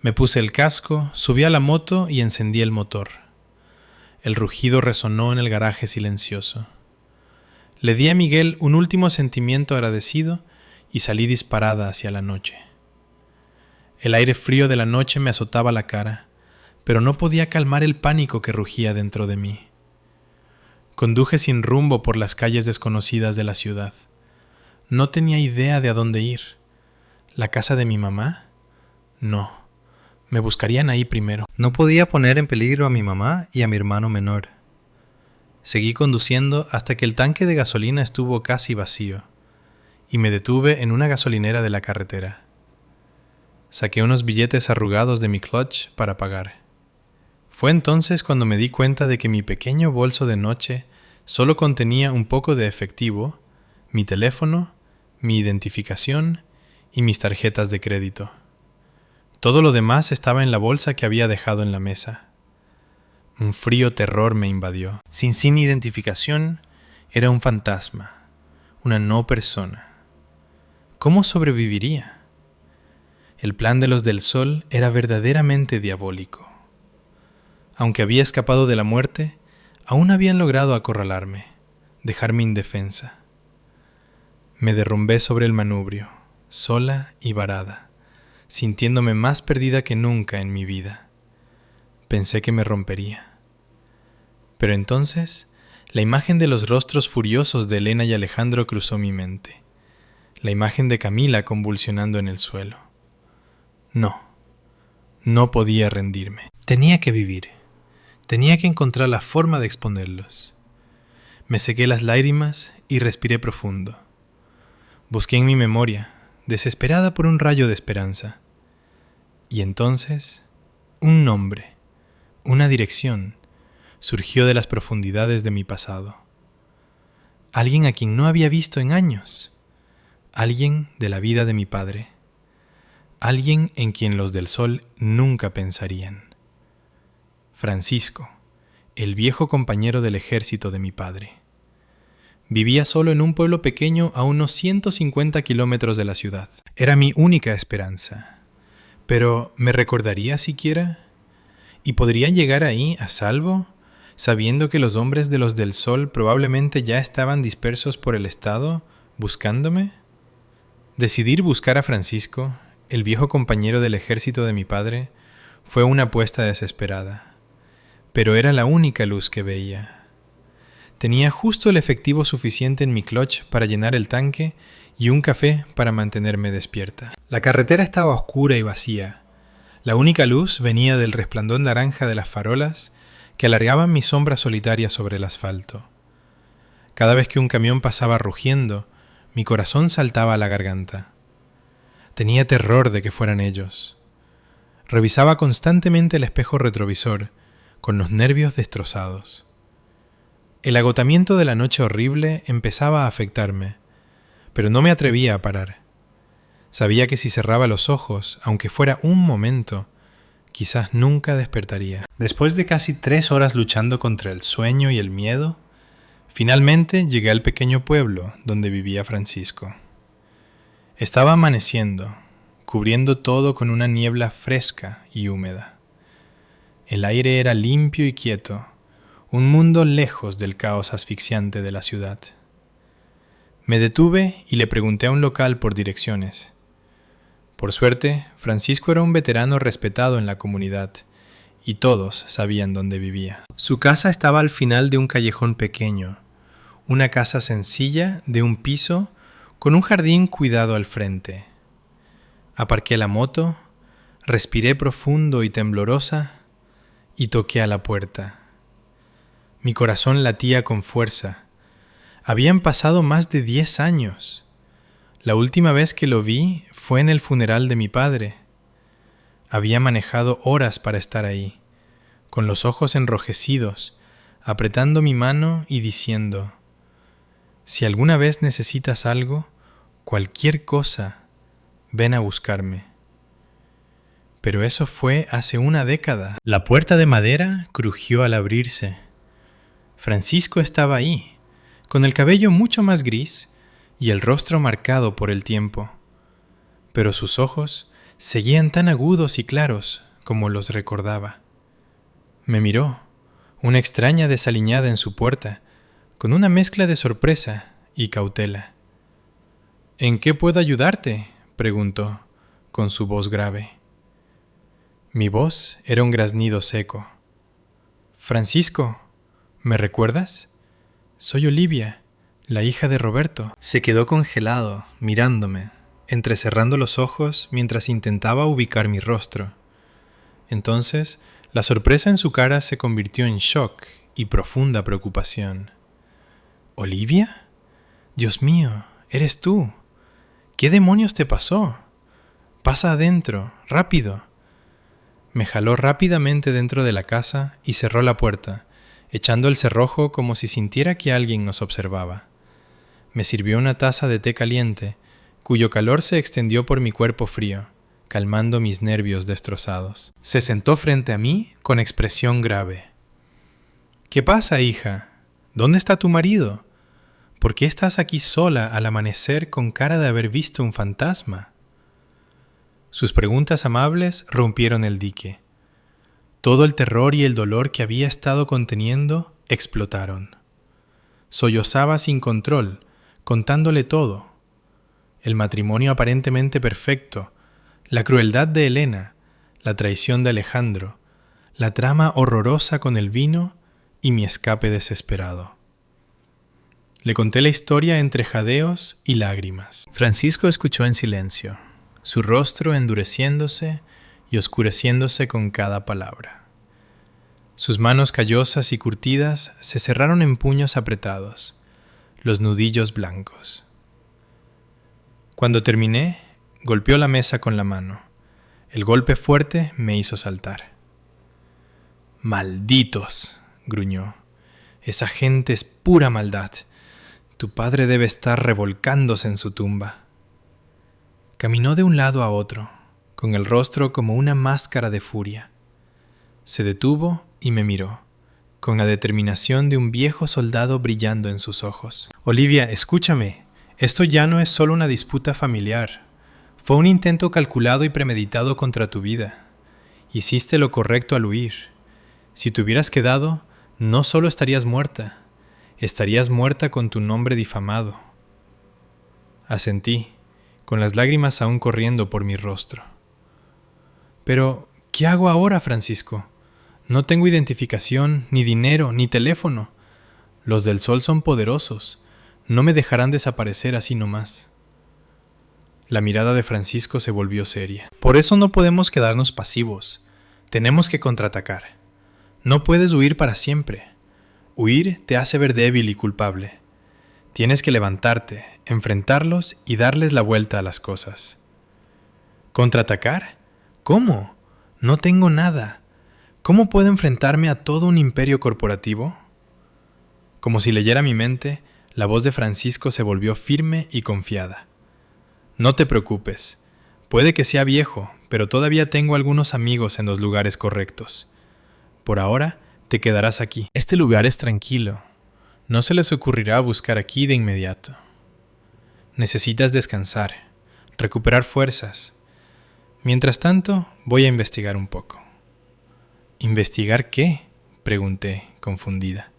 Me puse el casco, subí a la moto y encendí el motor. El rugido resonó en el garaje silencioso. Le di a Miguel un último sentimiento agradecido y salí disparada hacia la noche. El aire frío de la noche me azotaba la cara, pero no podía calmar el pánico que rugía dentro de mí. Conduje sin rumbo por las calles desconocidas de la ciudad. No tenía idea de a dónde ir. ¿La casa de mi mamá? No. Me buscarían ahí primero. No podía poner en peligro a mi mamá y a mi hermano menor. Seguí conduciendo hasta que el tanque de gasolina estuvo casi vacío, y me detuve en una gasolinera de la carretera. Saqué unos billetes arrugados de mi clutch para pagar. Fue entonces cuando me di cuenta de que mi pequeño bolso de noche solo contenía un poco de efectivo, mi teléfono, mi identificación y mis tarjetas de crédito. Todo lo demás estaba en la bolsa que había dejado en la mesa. Un frío terror me invadió. Sin identificación, era un fantasma, una no persona. ¿Cómo sobreviviría? El plan de los del Sol era verdaderamente diabólico. Aunque había escapado de la muerte, aún habían logrado acorralarme, dejarme indefensa. Me derrumbé sobre el manubrio, sola y varada, sintiéndome más perdida que nunca en mi vida. Pensé que me rompería. Pero entonces, la imagen de los rostros furiosos de Elena y Alejandro cruzó mi mente. La imagen de Camila convulsionando en el suelo. No podía rendirme. Tenía que vivir. Tenía que encontrar la forma de exponerlos. Me sequé las lágrimas y respiré profundo. Busqué en mi memoria, desesperada por un rayo de esperanza. Y entonces, un nombre, una dirección, surgió de las profundidades de mi pasado. Alguien a quien no había visto en años. Alguien de la vida de mi padre. Alguien en quien los del Sol nunca pensarían. Francisco, el viejo compañero del ejército de mi padre. Vivía solo en un pueblo pequeño a unos 150 kilómetros de la ciudad. Era mi única esperanza. Pero, ¿me recordaría siquiera? ¿Y podría llegar ahí a salvo, sabiendo que los hombres de los del Sol probablemente ya estaban dispersos por el estado, buscándome? Decidir buscar a Francisco, el viejo compañero del ejército de mi padre, fue una apuesta desesperada. pero era la única luz que veía. Tenía justo el efectivo suficiente en mi clutch para llenar el tanque y un café para mantenerme despierta. La carretera estaba oscura y vacía. La única luz venía del resplandor naranja de las farolas que alargaban mi sombra solitaria sobre el asfalto. Cada vez que un camión pasaba rugiendo, mi corazón saltaba a la garganta. Tenía terror de que fueran ellos. Revisaba constantemente el espejo retrovisor, con los nervios destrozados. El agotamiento de la noche horrible empezaba a afectarme, pero no me atrevía a parar. Sabía que si cerraba los ojos, aunque fuera un momento, quizás nunca despertaría. Después de casi 3 horas luchando contra el sueño y el miedo, finalmente llegué al pequeño pueblo donde vivía Francisco. Estaba amaneciendo, cubriendo todo con una niebla fresca y húmeda. El aire era limpio y quieto, un mundo lejos del caos asfixiante de la ciudad. Me detuve y le pregunté a un local por direcciones. Por suerte, Francisco era un veterano respetado en la comunidad, y todos sabían dónde vivía. Su casa estaba al final de un callejón pequeño, una casa sencilla de un piso con un jardín cuidado al frente. Aparqué la moto, respiré profundo y temblorosa y toqué a la puerta. Mi corazón latía con fuerza. Habían pasado más de 10 años. La última vez que lo vi fue en el funeral de mi padre. Había manejado horas para estar ahí, con los ojos enrojecidos, apretando mi mano y diciendo: si alguna vez necesitas algo, cualquier cosa, ven a buscarme. Pero eso fue hace una década. La puerta de madera crujió al abrirse. Francisco estaba ahí, con el cabello mucho más gris y el rostro marcado por el tiempo. Pero sus ojos seguían tan agudos y claros como los recordaba. Me miró, una extraña desaliñada en su puerta, con una mezcla de sorpresa y cautela. ¿En qué puedo ayudarte?, preguntó, con su voz grave. Mi voz era un graznido seco. Francisco, ¿me recuerdas? Soy Olivia, la hija de Roberto. Se quedó congelado, mirándome, entrecerrando los ojos mientras intentaba ubicar mi rostro. Entonces, la sorpresa en su cara se convirtió en shock y profunda preocupación. ¿Olivia? Dios mío, eres tú. ¿Qué demonios te pasó? Pasa adentro, rápido. Me jaló rápidamente dentro de la casa y cerró la puerta, echando el cerrojo como si sintiera que alguien nos observaba. Me sirvió una taza de té caliente, cuyo calor se extendió por mi cuerpo frío, calmando mis nervios destrozados. Se sentó frente a mí con expresión grave. ¿Qué pasa, hija? ¿Dónde está tu marido? ¿Por qué estás aquí sola al amanecer con cara de haber visto un fantasma? Sus preguntas amables rompieron el dique. Todo el terror y el dolor que había estado conteniendo explotaron. Sollozaba sin control, contándole todo. El matrimonio aparentemente perfecto, la crueldad de Elena, la traición de Alejandro, la trama horrorosa con el vino y mi escape desesperado. Le conté la historia entre jadeos y lágrimas. Francisco escuchó en silencio, su rostro endureciéndose y oscureciéndose con cada palabra. Sus manos callosas y curtidas se cerraron en puños apretados, los nudillos blancos. Cuando terminé, golpeó la mesa con la mano. El golpe fuerte me hizo saltar. «¡Malditos!», gruñó. «Esa gente es pura maldad. Tu padre debe estar revolcándose en su tumba». Caminó de un lado a otro, con el rostro como una máscara de furia. Se detuvo y me miró, con la determinación de un viejo soldado brillando en sus ojos. «Olivia, escúchame. Esto ya no es solo una disputa familiar. Fue un intento calculado y premeditado contra tu vida. Hiciste lo correcto al huir. Si te hubieras quedado, no solo estarías muerta con tu nombre difamado». Asentí, con las lágrimas aún corriendo por mi rostro. «Pero, ¿qué hago ahora, Francisco? No tengo identificación, ni dinero, ni teléfono. Los del Sol son poderosos. No me dejarán desaparecer así nomás. La mirada de Francisco se volvió seria. Por eso no podemos quedarnos pasivos. Tenemos que contraatacar. No puedes huir para siempre. Huir te hace ver débil y culpable. Tienes que levantarte, enfrentarlos y darles la vuelta a las cosas. ¿Contraatacar? ¿Cómo? No tengo nada. ¿Cómo puedo enfrentarme a todo un imperio corporativo? Como si leyera mi mente, la voz de Francisco se volvió firme y confiada. No te preocupes. Puede que sea viejo, pero todavía tengo algunos amigos en los lugares correctos. Por ahora, te quedarás aquí. Este lugar es tranquilo. No se les ocurrirá buscar aquí de inmediato. Necesitas descansar, recuperar fuerzas. Mientras tanto, voy a investigar un poco. ¿Investigar qué?, pregunté, confundida.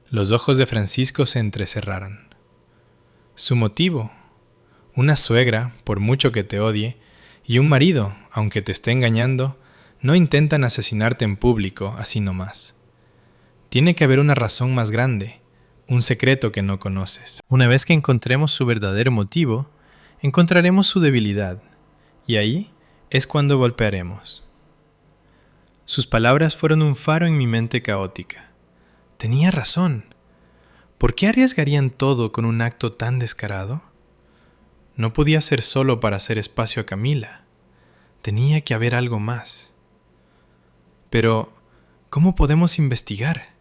Los ojos de Francisco se entrecerraron. Su motivo: una suegra, por mucho que te odie, y un marido, aunque te esté engañando, no intentan asesinarte en público así nomás. Tiene que haber una razón más grande, un secreto que no conoces. Una vez que encontremos su verdadero motivo, encontraremos su debilidad, y ahí es cuando golpearemos. Sus palabras fueron un faro en mi mente caótica. Tenía razón. ¿Por qué arriesgarían todo con un acto tan descarado? No podía ser solo para hacer espacio a Camila. Tenía que haber algo más. Pero, ¿cómo podemos investigar?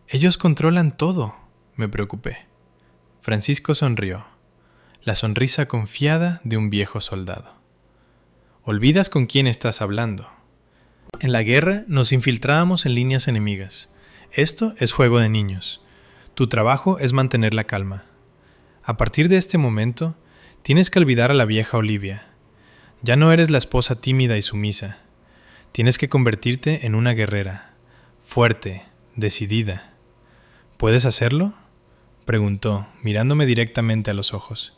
Ellos controlan todo, me preocupé. Francisco sonrió, la sonrisa confiada de un viejo soldado. Olvidas con quién estás hablando. En la guerra nos infiltrábamos en líneas enemigas. Esto es juego de niños. Tu trabajo es mantener la calma. A partir de este momento, tienes que olvidar a la vieja Olivia. Ya no eres la esposa tímida y sumisa. Tienes que convertirte en una guerrera, fuerte, decidida. ¿Puedes hacerlo?, preguntó, mirándome directamente a los ojos.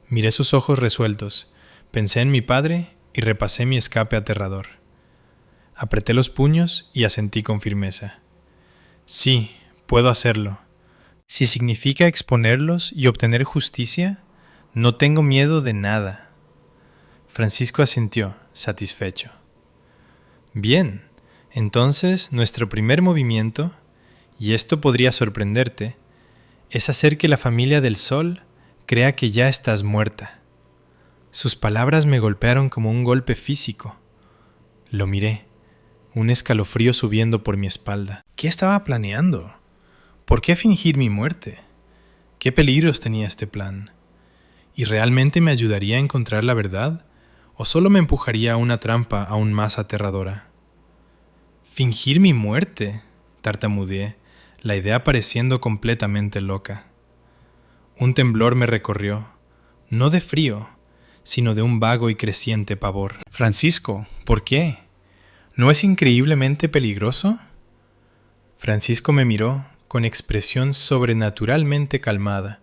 Miré sus ojos resueltos, pensé en mi padre y repasé mi escape aterrador. Apreté los puños y asentí con firmeza. Sí, puedo hacerlo. Si significa exponerlos y obtener justicia, no tengo miedo de nada. Francisco asintió, satisfecho. Bien, entonces nuestro primer movimiento, y esto podría sorprenderte, es hacer que la familia del Sol crea que ya estás muerta. Sus palabras me golpearon como un golpe físico. Lo miré, un escalofrío subiendo por mi espalda. ¿Qué estaba planeando? ¿Por qué fingir mi muerte? ¿Qué peligros tenía este plan? ¿Y realmente me ayudaría a encontrar la verdad? ¿O solo me empujaría a una trampa aún más aterradora? ¿Fingir mi muerte?, tartamudeé, la idea pareciendo completamente loca. Un temblor me recorrió, no de frío, sino de un vago y creciente pavor. Francisco, ¿por qué? ¿No es increíblemente peligroso? Francisco me miró con expresión sobrenaturalmente calmada,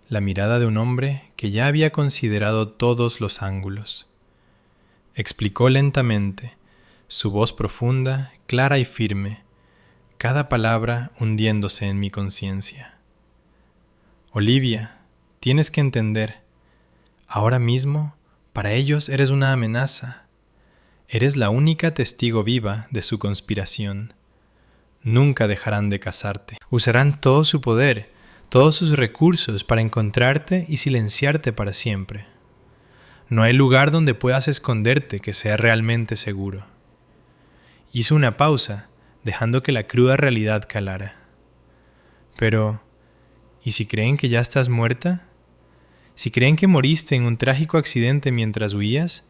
la mirada de un hombre que ya había considerado todos los ángulos. Explicó lentamente, su voz profunda, clara y firme, cada palabra hundiéndose en mi conciencia. Olivia, tienes que entender, ahora mismo, para ellos eres una amenaza. Eres la única testigo viva de su conspiración. Nunca dejarán de cazarte. Usarán todo su poder, todos sus recursos para encontrarte y silenciarte para siempre. No hay lugar donde puedas esconderte que sea realmente seguro. Hice una pausa, dejando que la cruda realidad calara. Pero, ¿y si creen que ya estás muerta? Si creen que moriste en un trágico accidente mientras huías,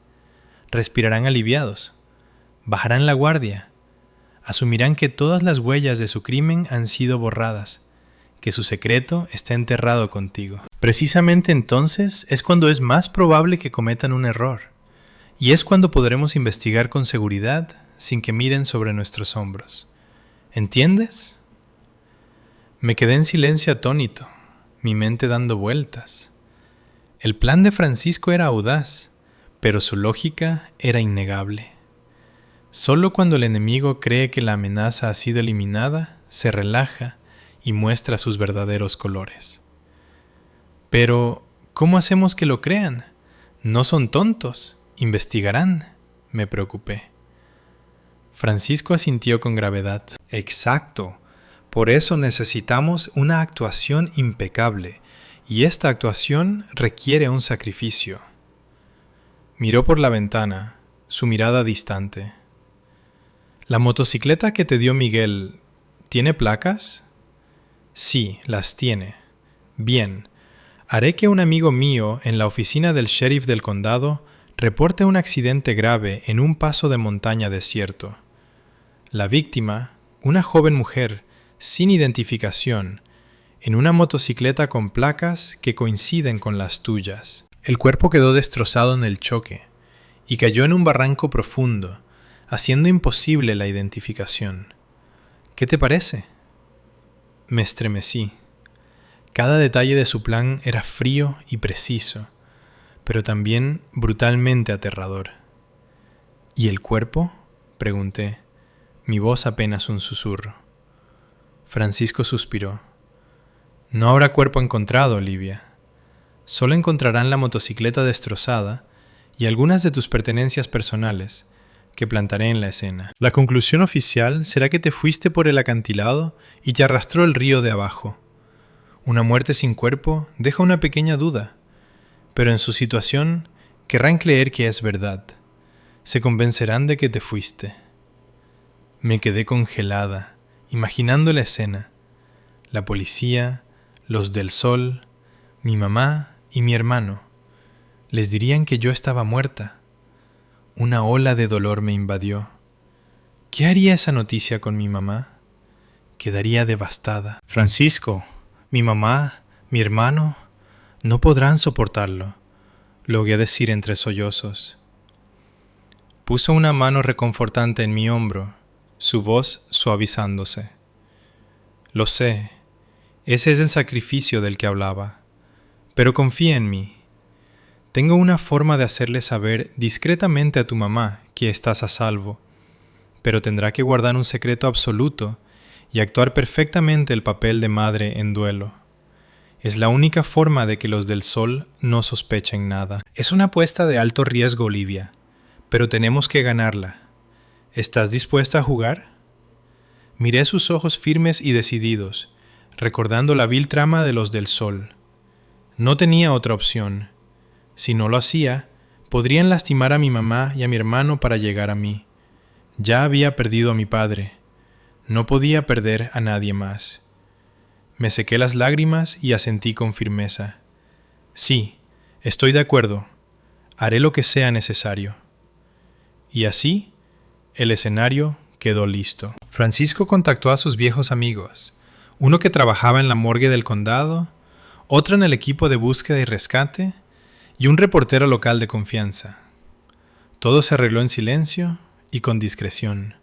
respirarán aliviados, bajarán la guardia, asumirán que todas las huellas de su crimen han sido borradas, que su secreto está enterrado contigo. Precisamente entonces es cuando es más probable que cometan un error, y es cuando podremos investigar con seguridad sin que miren sobre nuestros hombros. ¿Entiendes? Me quedé en silencio atónito, mi mente dando vueltas. El plan de Francisco era audaz, pero su lógica era innegable. Solo cuando el enemigo cree que la amenaza ha sido eliminada, se relaja y muestra sus verdaderos colores. Pero, ¿cómo hacemos que lo crean? No son tontos, investigarán, me preocupé. Francisco asintió con gravedad. Exacto. Por eso necesitamos una actuación impecable, y esta actuación requiere un sacrificio. Miró por la ventana, su mirada distante. ¿La motocicleta que te dio Miguel tiene placas? Sí, las tiene. Bien, haré que un amigo mío en la oficina del sheriff del condado reporte un accidente grave en un paso de montaña desierto. La víctima, una joven mujer sin identificación, en una motocicleta con placas que coinciden con las tuyas. El cuerpo quedó destrozado en el choque y cayó en un barranco profundo, haciendo imposible la identificación. ¿Qué te parece? Me estremecí. Cada detalle de su plan era frío y preciso, pero también brutalmente aterrador. ¿Y el cuerpo?, pregunté, mi voz apenas un susurro. Francisco suspiró. No habrá cuerpo encontrado, Olivia. Solo encontrarán la motocicleta destrozada y algunas de tus pertenencias personales, que plantaré en la escena. La conclusión oficial será que te fuiste por el acantilado y te arrastró el río de abajo. Una muerte sin cuerpo deja una pequeña duda, pero en su situación querrán creer que es verdad. Se convencerán de que te fuiste. Me quedé congelada, imaginando la escena. La policía, los del Sol, mi mamá y mi hermano. Les dirían que yo estaba muerta. Una ola de dolor me invadió. ¿Qué haría esa noticia con mi mamá? Quedaría devastada. Francisco, mi mamá, mi hermano, no podrán soportarlo, logré decir entre sollozos. Puso una mano reconfortante en mi hombro, su voz suavizándose. Lo sé, ese es el sacrificio del que hablaba, pero confía en mí. Tengo una forma de hacerle saber discretamente a tu mamá que estás a salvo, pero tendrá que guardar un secreto absoluto y actuar perfectamente el papel de madre en duelo. Es la única forma de que los del Sol no sospechen nada. Es una apuesta de alto riesgo, Olivia, pero tenemos que ganarla. ¿Estás dispuesta a jugar? Miré sus ojos firmes y decididos, recordando la vil trama de los del Sol. No tenía otra opción. Si no lo hacía, podrían lastimar a mi mamá y a mi hermano para llegar a mí. Ya había perdido a mi padre. No podía perder a nadie más. Me sequé las lágrimas y asentí con firmeza. Sí, estoy de acuerdo. Haré lo que sea necesario. Y así, el escenario quedó listo. Francisco contactó a sus viejos amigos, uno que trabajaba en la morgue del condado, otro en el equipo de búsqueda y rescate, y un reportero local de confianza. Todo se arregló en silencio y con discreción.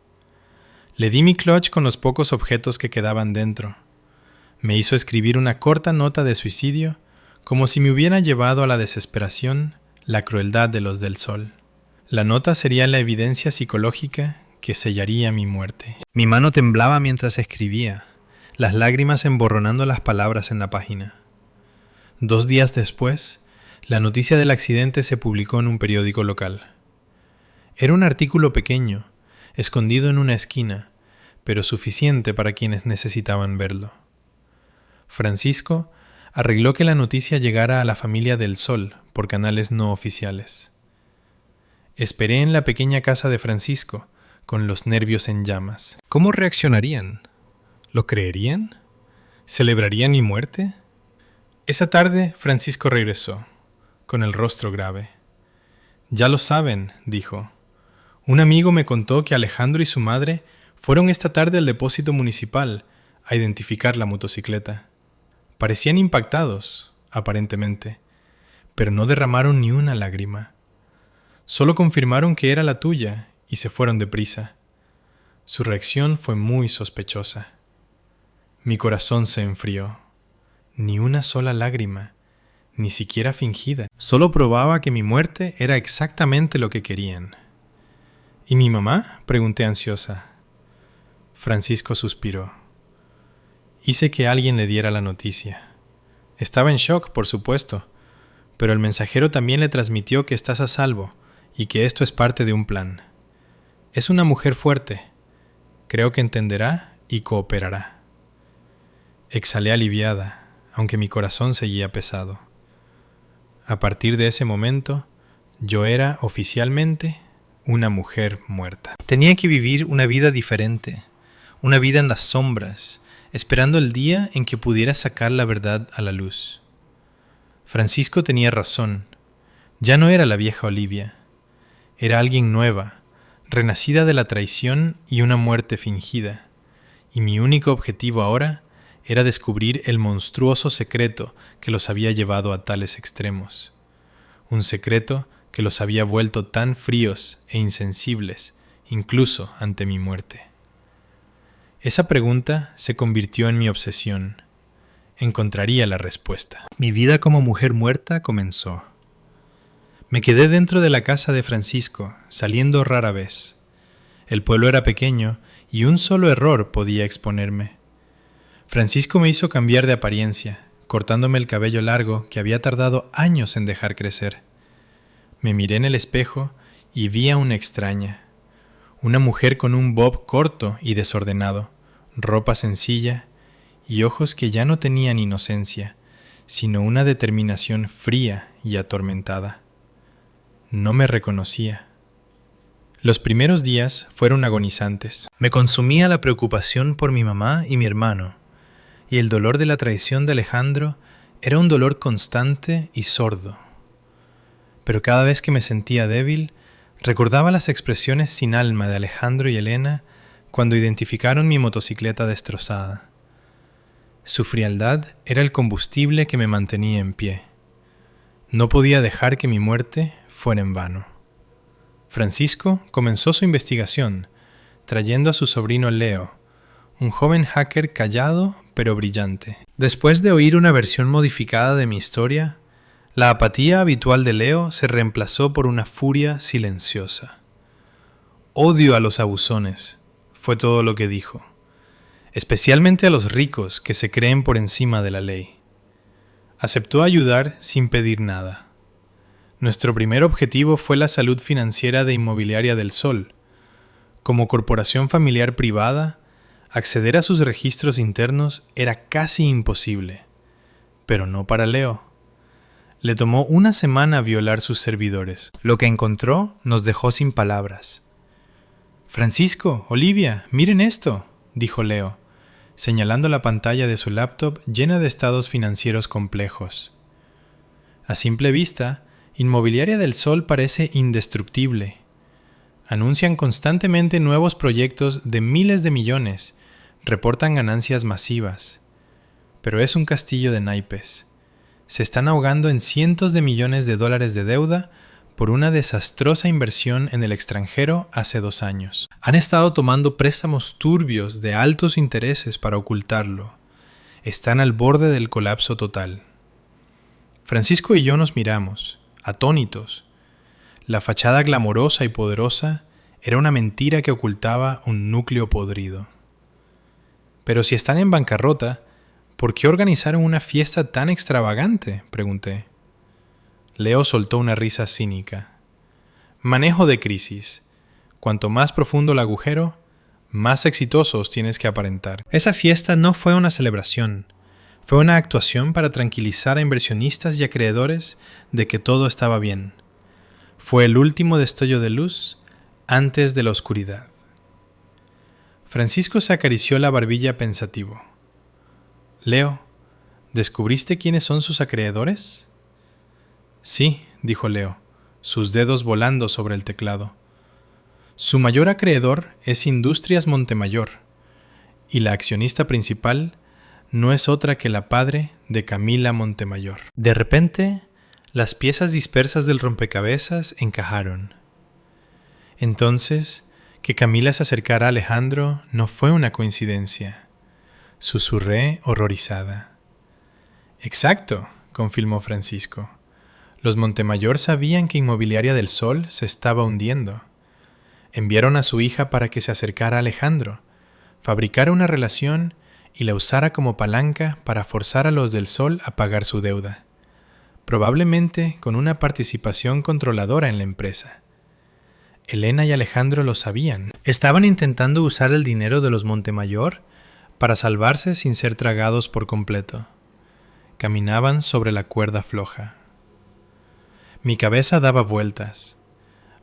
Le di mi clutch con los pocos objetos que quedaban dentro. Me hizo escribir una corta nota de suicidio, como si me hubiera llevado a la desesperación la crueldad de los del Sol. La nota sería la evidencia psicológica que sellaría mi muerte. Mi mano temblaba mientras escribía, las lágrimas emborronando las palabras en la página. 2 días después, la noticia del accidente se publicó en un periódico local. Era un artículo pequeño, escondido en una esquina, pero suficiente para quienes necesitaban verlo. Francisco arregló que la noticia llegara a la familia del Sol por canales no oficiales. Esperé en la pequeña casa de Francisco, con los nervios en llamas. ¿Cómo reaccionarían? ¿Lo creerían? ¿Celebrarían mi muerte? Esa tarde Francisco regresó, con el rostro grave. Ya lo saben, dijo. Un amigo me contó que Alejandro y su madre fueron esta tarde al depósito municipal a identificar la motocicleta. Parecían impactados, aparentemente, pero no derramaron ni una lágrima. Solo confirmaron que era la tuya y se fueron deprisa. Su reacción fue muy sospechosa. Mi corazón se enfrió. Ni una sola lágrima, ni siquiera fingida. Solo probaba que mi muerte era exactamente lo que querían. ¿Y mi mamá?, pregunté ansiosa. Francisco suspiró. Hice que alguien le diera la noticia. Estaba en shock, por supuesto, pero el mensajero también le transmitió que estás a salvo y que esto es parte de un plan. Es una mujer fuerte. Creo que entenderá y cooperará. Exhalé aliviada, aunque mi corazón seguía pesado. A partir de ese momento, yo era oficialmente una mujer muerta. Tenía que vivir una vida diferente, una vida en las sombras, esperando el día en que pudiera sacar la verdad a la luz. Francisco tenía razón. Ya no era la vieja Olivia. Era alguien nueva, renacida de la traición y una muerte fingida. Y mi único objetivo ahora era descubrir el monstruoso secreto que los había llevado a tales extremos. Un secreto que los había vuelto tan fríos e insensibles, incluso ante mi muerte. Esa pregunta se convirtió en mi obsesión. Encontraría la respuesta. Mi vida como mujer muerta comenzó. Me quedé dentro de la casa de Francisco, saliendo rara vez. El pueblo era pequeño y un solo error podía exponerme. Francisco me hizo cambiar de apariencia, cortándome el cabello largo que había tardado años en dejar crecer. Me miré en el espejo y vi a una extraña. Una mujer con un bob corto y desordenado, ropa sencilla y ojos que ya no tenían inocencia, sino una determinación fría y atormentada. No me reconocía. Los primeros días fueron agonizantes. Me consumía la preocupación por mi mamá y mi hermano, y el dolor de la traición de Alejandro era un dolor constante y sordo. Pero cada vez que me sentía débil, recordaba las expresiones sin alma de Alejandro y Elena cuando identificaron mi motocicleta destrozada. Su frialdad era el combustible que me mantenía en pie. No podía dejar que mi muerte fuera en vano. Francisco comenzó su investigación, trayendo a su sobrino Leo, un joven hacker callado pero brillante. Después de oír una versión modificada de mi historia, la apatía habitual de Leo se reemplazó por una furia silenciosa. «Odio a los abusones», fue todo lo que dijo. «Especialmente a los ricos que se creen por encima de la ley». Aceptó ayudar sin pedir nada. Nuestro primer objetivo fue la salud financiera de Inmobiliaria del Sol. Como corporación familiar privada, acceder a sus registros internos era casi imposible. Pero no para Leo. Le tomó una semana violar sus servidores. Lo que encontró nos dejó sin palabras. «Francisco, Olivia, miren esto», dijo Leo, señalando la pantalla de su laptop llena de estados financieros complejos. A simple vista, Inmobiliaria del Sol parece indestructible. Anuncian constantemente nuevos proyectos de miles de millones, reportan ganancias masivas. Pero es un castillo de naipes. Se están ahogando en cientos de millones de dólares de deuda por una desastrosa inversión en el extranjero hace 2 años. Han estado tomando préstamos turbios de altos intereses para ocultarlo. Están al borde del colapso total. Francisco y yo nos miramos, atónitos. La fachada glamorosa y poderosa era una mentira que ocultaba un núcleo podrido. Pero si están en bancarrota, ¿por qué organizaron una fiesta tan extravagante?, pregunté. Leo soltó una risa cínica. Manejo de crisis. Cuanto más profundo el agujero, más exitosos tienes que aparentar. Esa fiesta no fue una celebración. Fue una actuación para tranquilizar a inversionistas y acreedores de que todo estaba bien. Fue el último destello de luz antes de la oscuridad. Francisco se acarició la barbilla pensativo. «Leo, ¿descubriste quiénes son sus acreedores?» «Sí», dijo Leo, sus dedos volando sobre el teclado. «Su mayor acreedor es Industrias Montemayor, y la accionista principal no es otra que la padre de Camila Montemayor». De repente, las piezas dispersas del rompecabezas encajaron. Entonces, que Camila se acercara a Alejandro no fue una coincidencia. Susurré horrorizada. «Exacto», confirmó Francisco. Los Montemayor sabían que Inmobiliaria del Sol se estaba hundiendo. Enviaron a su hija para que se acercara a Alejandro, fabricara una relación y la usara como palanca para forzar a los del Sol a pagar su deuda, probablemente con una participación controladora en la empresa. Elena y Alejandro lo sabían. Estaban intentando usar el dinero de los Montemayor para salvarse sin ser tragados por completo. Caminaban sobre la cuerda floja. Mi cabeza daba vueltas.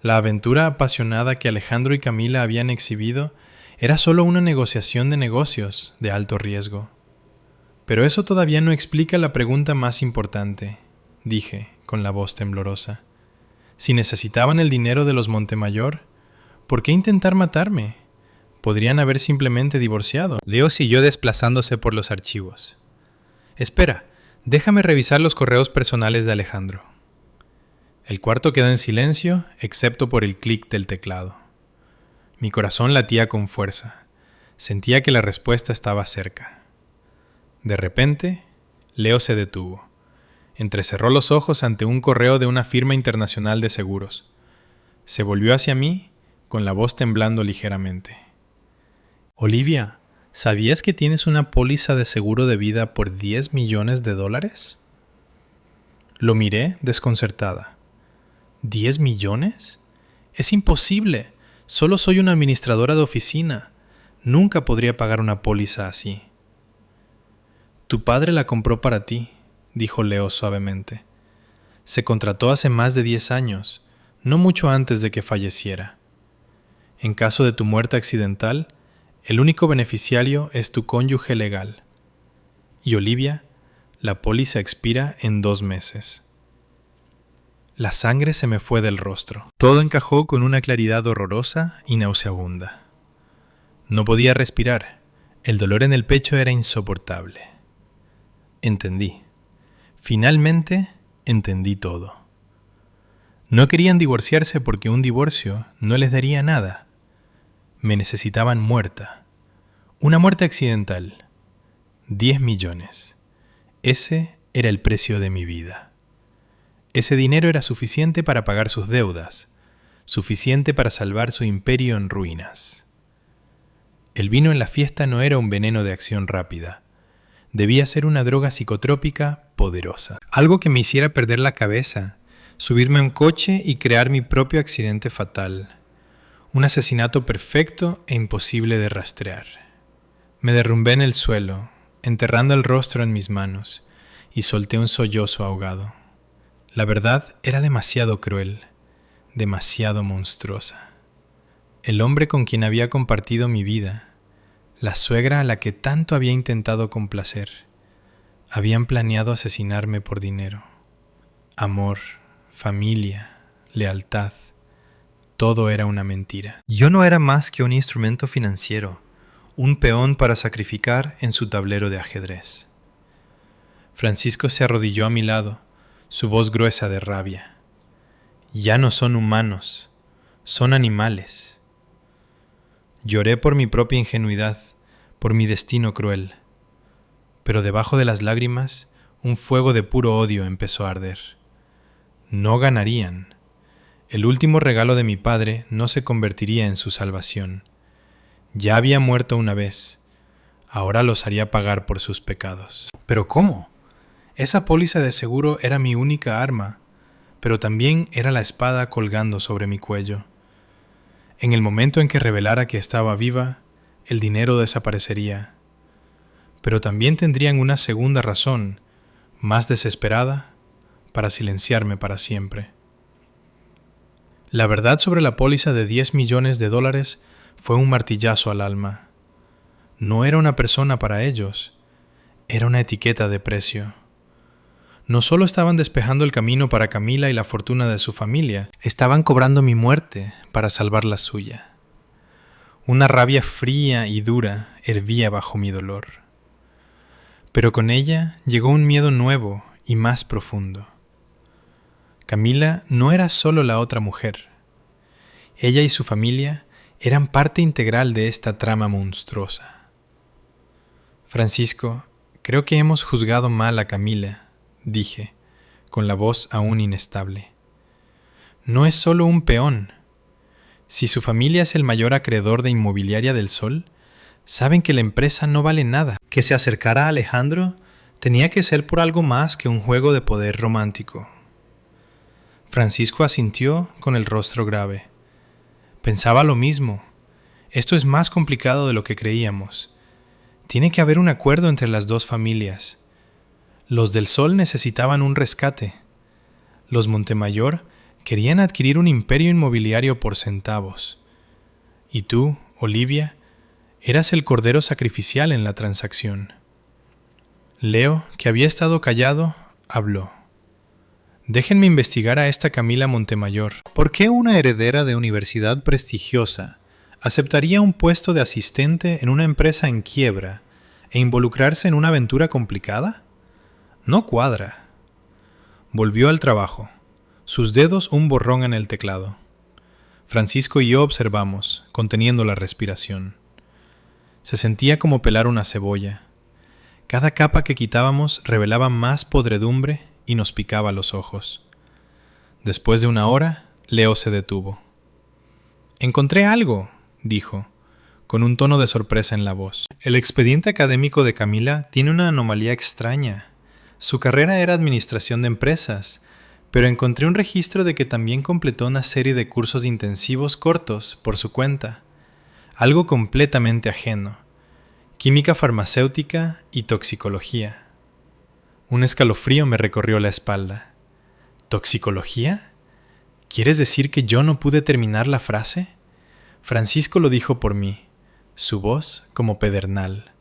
La aventura apasionada que Alejandro y Camila habían exhibido era solo una negociación de negocios de alto riesgo. Pero eso todavía no explica la pregunta más importante, dije con la voz temblorosa. Si necesitaban el dinero de los Montemayor, ¿por qué intentar matarme? Podrían haber simplemente divorciado. Leo siguió desplazándose por los archivos. Espera, déjame revisar los correos personales de Alejandro. El cuarto quedó en silencio, excepto por el clic del teclado. Mi corazón latía con fuerza. Sentía que la respuesta estaba cerca. De repente, Leo se detuvo. Entrecerró los ojos ante un correo de una firma internacional de seguros. Se volvió hacia mí, con la voz temblando ligeramente. Olivia, ¿sabías que tienes una póliza de seguro de vida por $10 millones? Lo miré desconcertada. ¿10 millones? Es imposible. Solo soy una administradora de oficina. Nunca podría pagar una póliza así. Tu padre la compró para ti, dijo Leo suavemente. Se contrató hace más de 10 años, no mucho antes de que falleciera. En caso de tu muerte accidental, el único beneficiario es tu cónyuge legal. Y Olivia, la póliza expira en 2 meses. La sangre se me fue del rostro. Todo encajó con una claridad horrorosa y nauseabunda. No podía respirar. El dolor en el pecho era insoportable. Entendí. Finalmente entendí todo. No querían divorciarse porque un divorcio no les daría nada. Me necesitaban muerta. Una muerte accidental. 10 millones. Ese era el precio de mi vida. Ese dinero era suficiente para pagar sus deudas, suficiente para salvar su imperio en ruinas. El vino en la fiesta no era un veneno de acción rápida. Debía ser una droga psicotrópica poderosa. Algo que me hiciera perder la cabeza, subirme a un coche y crear mi propio accidente fatal. Un asesinato perfecto e imposible de rastrear. Me derrumbé en el suelo, enterrando el rostro en mis manos, y solté un sollozo ahogado. La verdad era demasiado cruel, demasiado monstruosa. El hombre con quien había compartido mi vida, la suegra a la que tanto había intentado complacer, habían planeado asesinarme por dinero. Amor, familia, lealtad, todo era una mentira. Yo no era más que un instrumento financiero, un peón para sacrificar en su tablero de ajedrez. Francisco se arrodilló a mi lado, su voz gruesa de rabia. Ya no son humanos, son animales. Lloré por mi propia ingenuidad, por mi destino cruel. Pero debajo de las lágrimas, un fuego de puro odio empezó a arder. No ganarían. El último regalo de mi padre no se convertiría en su salvación. Ya había muerto una vez. Ahora los haría pagar por sus pecados. ¿Pero cómo? Esa póliza de seguro era mi única arma, pero también era la espada colgando sobre mi cuello. En el momento en que revelara que estaba viva, el dinero desaparecería. Pero también tendrían una segunda razón, más desesperada, para silenciarme para siempre. La verdad sobre la póliza de $10 millones fue un martillazo al alma. No era una persona para ellos, era una etiqueta de precio. No solo estaban despejando el camino para Camila y la fortuna de su familia, estaban cobrando mi muerte para salvar la suya. Una rabia fría y dura hervía bajo mi dolor. Pero con ella llegó un miedo nuevo y más profundo. Camila no era solo la otra mujer. Ella y su familia eran parte integral de esta trama monstruosa. Francisco, creo que hemos juzgado mal a Camila, dije, con la voz aún inestable. No es solo un peón. Si su familia es el mayor acreedor de Inmobiliaria del Sol, saben que la empresa no vale nada. Que se acercara a Alejandro tenía que ser por algo más que un juego de poder romántico. Francisco asintió con el rostro grave. Pensaba lo mismo. Esto es más complicado de lo que creíamos. Tiene que haber un acuerdo entre las dos familias. Los del Sol necesitaban un rescate. Los Montemayor querían adquirir un imperio inmobiliario por centavos. Y tú, Olivia, eras el cordero sacrificial en la transacción. Leo, que había estado callado, habló. Déjenme investigar a esta Camila Montemayor. ¿Por qué una heredera de universidad prestigiosa aceptaría un puesto de asistente en una empresa en quiebra e involucrarse en una aventura complicada? No cuadra. Volvió al trabajo, sus dedos un borrón en el teclado. Francisco y yo observamos, conteniendo la respiración. Se sentía como pelar una cebolla. Cada capa que quitábamos revelaba más podredumbre y nos picaba los ojos. Después de una hora, Leo se detuvo. «Encontré algo», dijo, con un tono de sorpresa en la voz. El expediente académico de Camila tiene una anomalía extraña. Su carrera era administración de empresas, pero encontré un registro de que también completó una serie de cursos intensivos cortos por su cuenta. Algo completamente ajeno. Química farmacéutica y toxicología. Un escalofrío me recorrió la espalda. ¿Toxicología? ¿Quieres decir que yo no pude terminar la frase? Francisco lo dijo por mí, su voz como pedernal.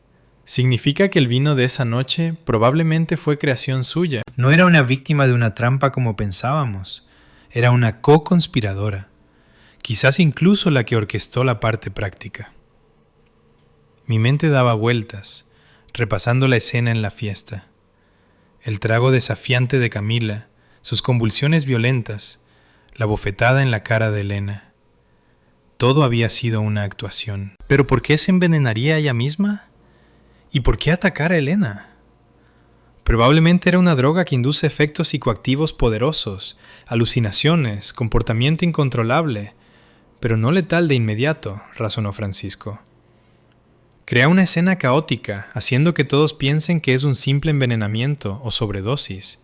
Significa que el vino de esa noche probablemente fue creación suya. No era una víctima de una trampa como pensábamos. Era una co-conspiradora. Quizás incluso la que orquestó la parte práctica. Mi mente daba vueltas, repasando la escena en la fiesta. El trago desafiante de Camila, sus convulsiones violentas, la bofetada en la cara de Elena. Todo había sido una actuación. ¿Pero por qué se envenenaría ella misma? ¿Y por qué atacar a Elena? Probablemente era una droga que induce efectos psicoactivos poderosos, alucinaciones, comportamiento incontrolable, pero no letal de inmediato, razonó Francisco. Crea una escena caótica, haciendo que todos piensen que es un simple envenenamiento o sobredosis.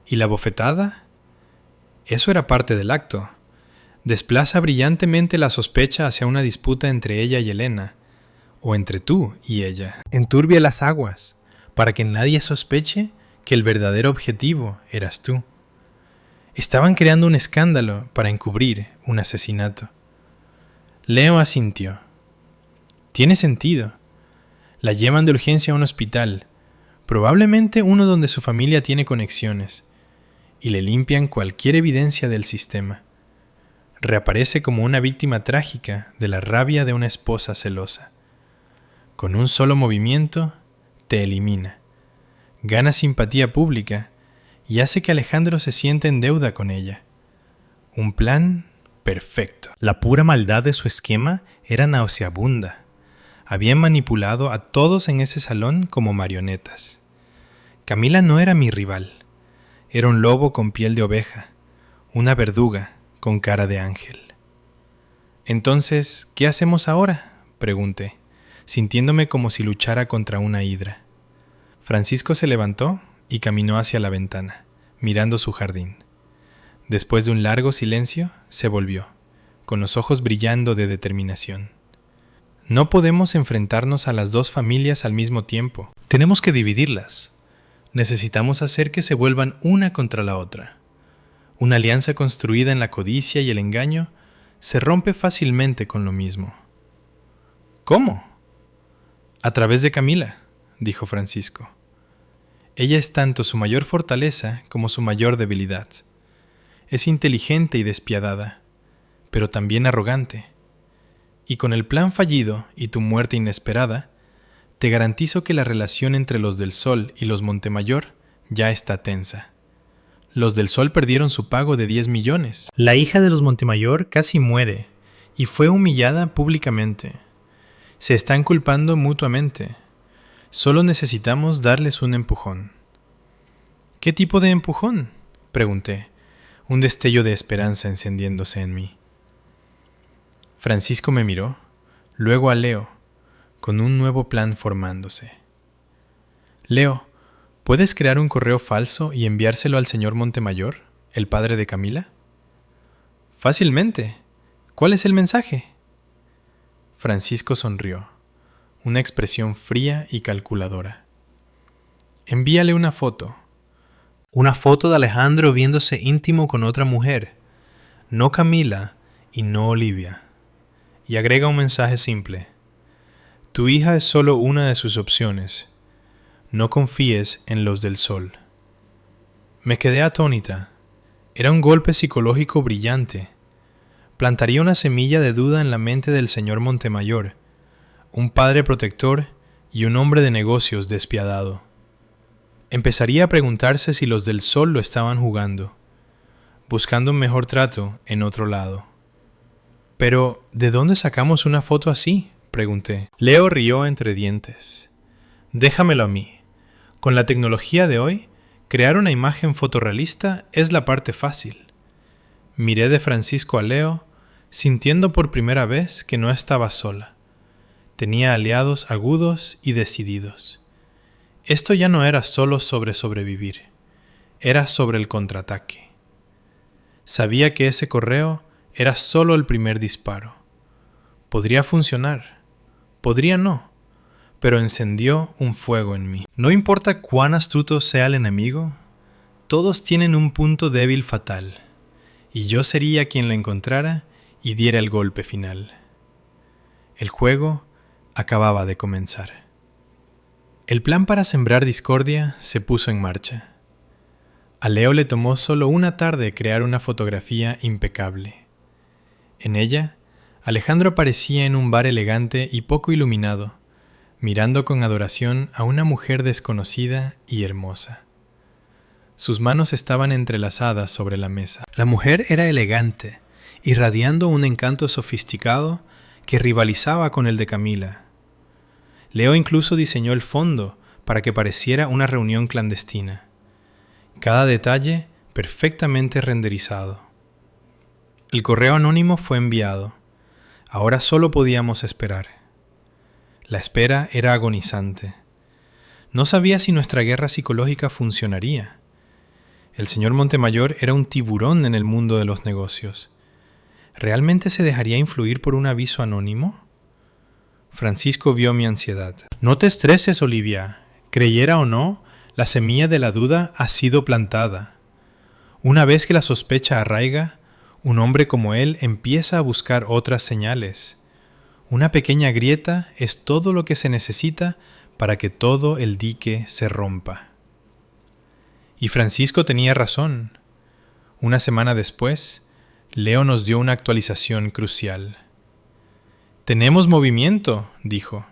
¿Y la bofetada? Eso era parte del acto. Desplaza brillantemente la sospecha hacia una disputa entre ella y Elena, o entre tú y ella. Enturbia las aguas, para que nadie sospeche que el verdadero objetivo eras tú. Estaban creando un escándalo para encubrir un asesinato. Leo asintió. Tiene sentido. La llevan de urgencia a un hospital, probablemente uno donde su familia tiene conexiones, y le limpian cualquier evidencia del sistema. Reaparece como una víctima trágica de la rabia de una esposa celosa. Con un solo movimiento, te elimina. Gana simpatía pública y hace que Alejandro se sienta en deuda con ella. Un plan perfecto. La pura maldad de su esquema era nauseabunda. Habían manipulado a todos en ese salón como marionetas. Camila no era mi rival. Era un lobo con piel de oveja, una verduga con cara de ángel. Entonces, ¿qué hacemos ahora?, pregunté, sintiéndome como si luchara contra una hidra. Francisco se levantó y caminó hacia la ventana, mirando su jardín. Después de un largo silencio, se volvió, con los ojos brillando de determinación. No podemos enfrentarnos a las dos familias al mismo tiempo. Tenemos que dividirlas. Necesitamos hacer que se vuelvan una contra la otra. Una alianza construida en la codicia y el engaño se rompe fácilmente con lo mismo. ¿Cómo? A través de Camila, dijo Francisco. Ella es tanto su mayor fortaleza como su mayor debilidad. Es inteligente y despiadada, pero también arrogante. Y con el plan fallido y tu muerte inesperada, te garantizo que la relación entre los del Sol y los Montemayor ya está tensa. Los del Sol perdieron su pago de 10 millones. La hija de los Montemayor casi muere y fue humillada públicamente. Se están culpando mutuamente. Solo necesitamos darles un empujón. ¿Qué tipo de empujón?, pregunté, un destello de esperanza encendiéndose en mí. Francisco me miró, luego a Leo, con un nuevo plan formándose. Leo, ¿puedes crear un correo falso y enviárselo al señor Montemayor, el padre de Camila? Fácilmente. ¿Cuál es el mensaje? Francisco sonrió, una expresión fría y calculadora. Envíale una foto. Una foto de Alejandro viéndose íntimo con otra mujer, no Camila y no Olivia. Y agrega un mensaje simple. Tu hija es solo una de sus opciones. No confíes en los del sol. Me quedé atónita. Era un golpe psicológico brillante. Plantaría una semilla de duda en la mente del señor Montemayor, un padre protector y un hombre de negocios despiadado. Empezaría a preguntarse si los del sol lo estaban jugando, buscando un mejor trato en otro lado. Pero, ¿de dónde sacamos una foto así?, pregunté. Leo rió entre dientes. Déjamelo a mí. Con la tecnología de hoy, crear una imagen fotorrealista es la parte fácil. Miré de Francisco a Leo, sintiendo por primera vez que no estaba sola. Tenía aliados agudos y decididos. Esto ya no era solo sobre sobrevivir, era sobre el contraataque. Sabía que ese correo era solo el primer disparo. Podría funcionar, podría no, pero encendió un fuego en mí. No importa cuán astuto sea el enemigo, todos tienen un punto débil fatal, y yo sería quien lo encontrara y diera el golpe final. El juego acababa de comenzar. El plan para sembrar discordia se puso en marcha. A Leo le tomó solo una tarde crear una fotografía impecable. En ella, Alejandro aparecía en un bar elegante y poco iluminado, mirando con adoración a una mujer desconocida y hermosa. Sus manos estaban entrelazadas sobre la mesa. La mujer era elegante, irradiando un encanto sofisticado que rivalizaba con el de Camila. Leo incluso diseñó el fondo para que pareciera una reunión clandestina. Cada detalle perfectamente renderizado. El correo anónimo fue enviado. Ahora solo podíamos esperar. La espera era agonizante. No sabía si nuestra guerra psicológica funcionaría. El señor Montemayor era un tiburón en el mundo de los negocios. ¿Realmente se dejaría influir por un aviso anónimo? Francisco vio mi ansiedad. No te estreses, Olivia. Creyera o no, la semilla de la duda ha sido plantada. Una vez que la sospecha arraiga, un hombre como él empieza a buscar otras señales. Una pequeña grieta es todo lo que se necesita para que todo el dique se rompa. Y Francisco tenía razón. Una semana después, Leo nos dio una actualización crucial. «Tenemos movimiento», dijo.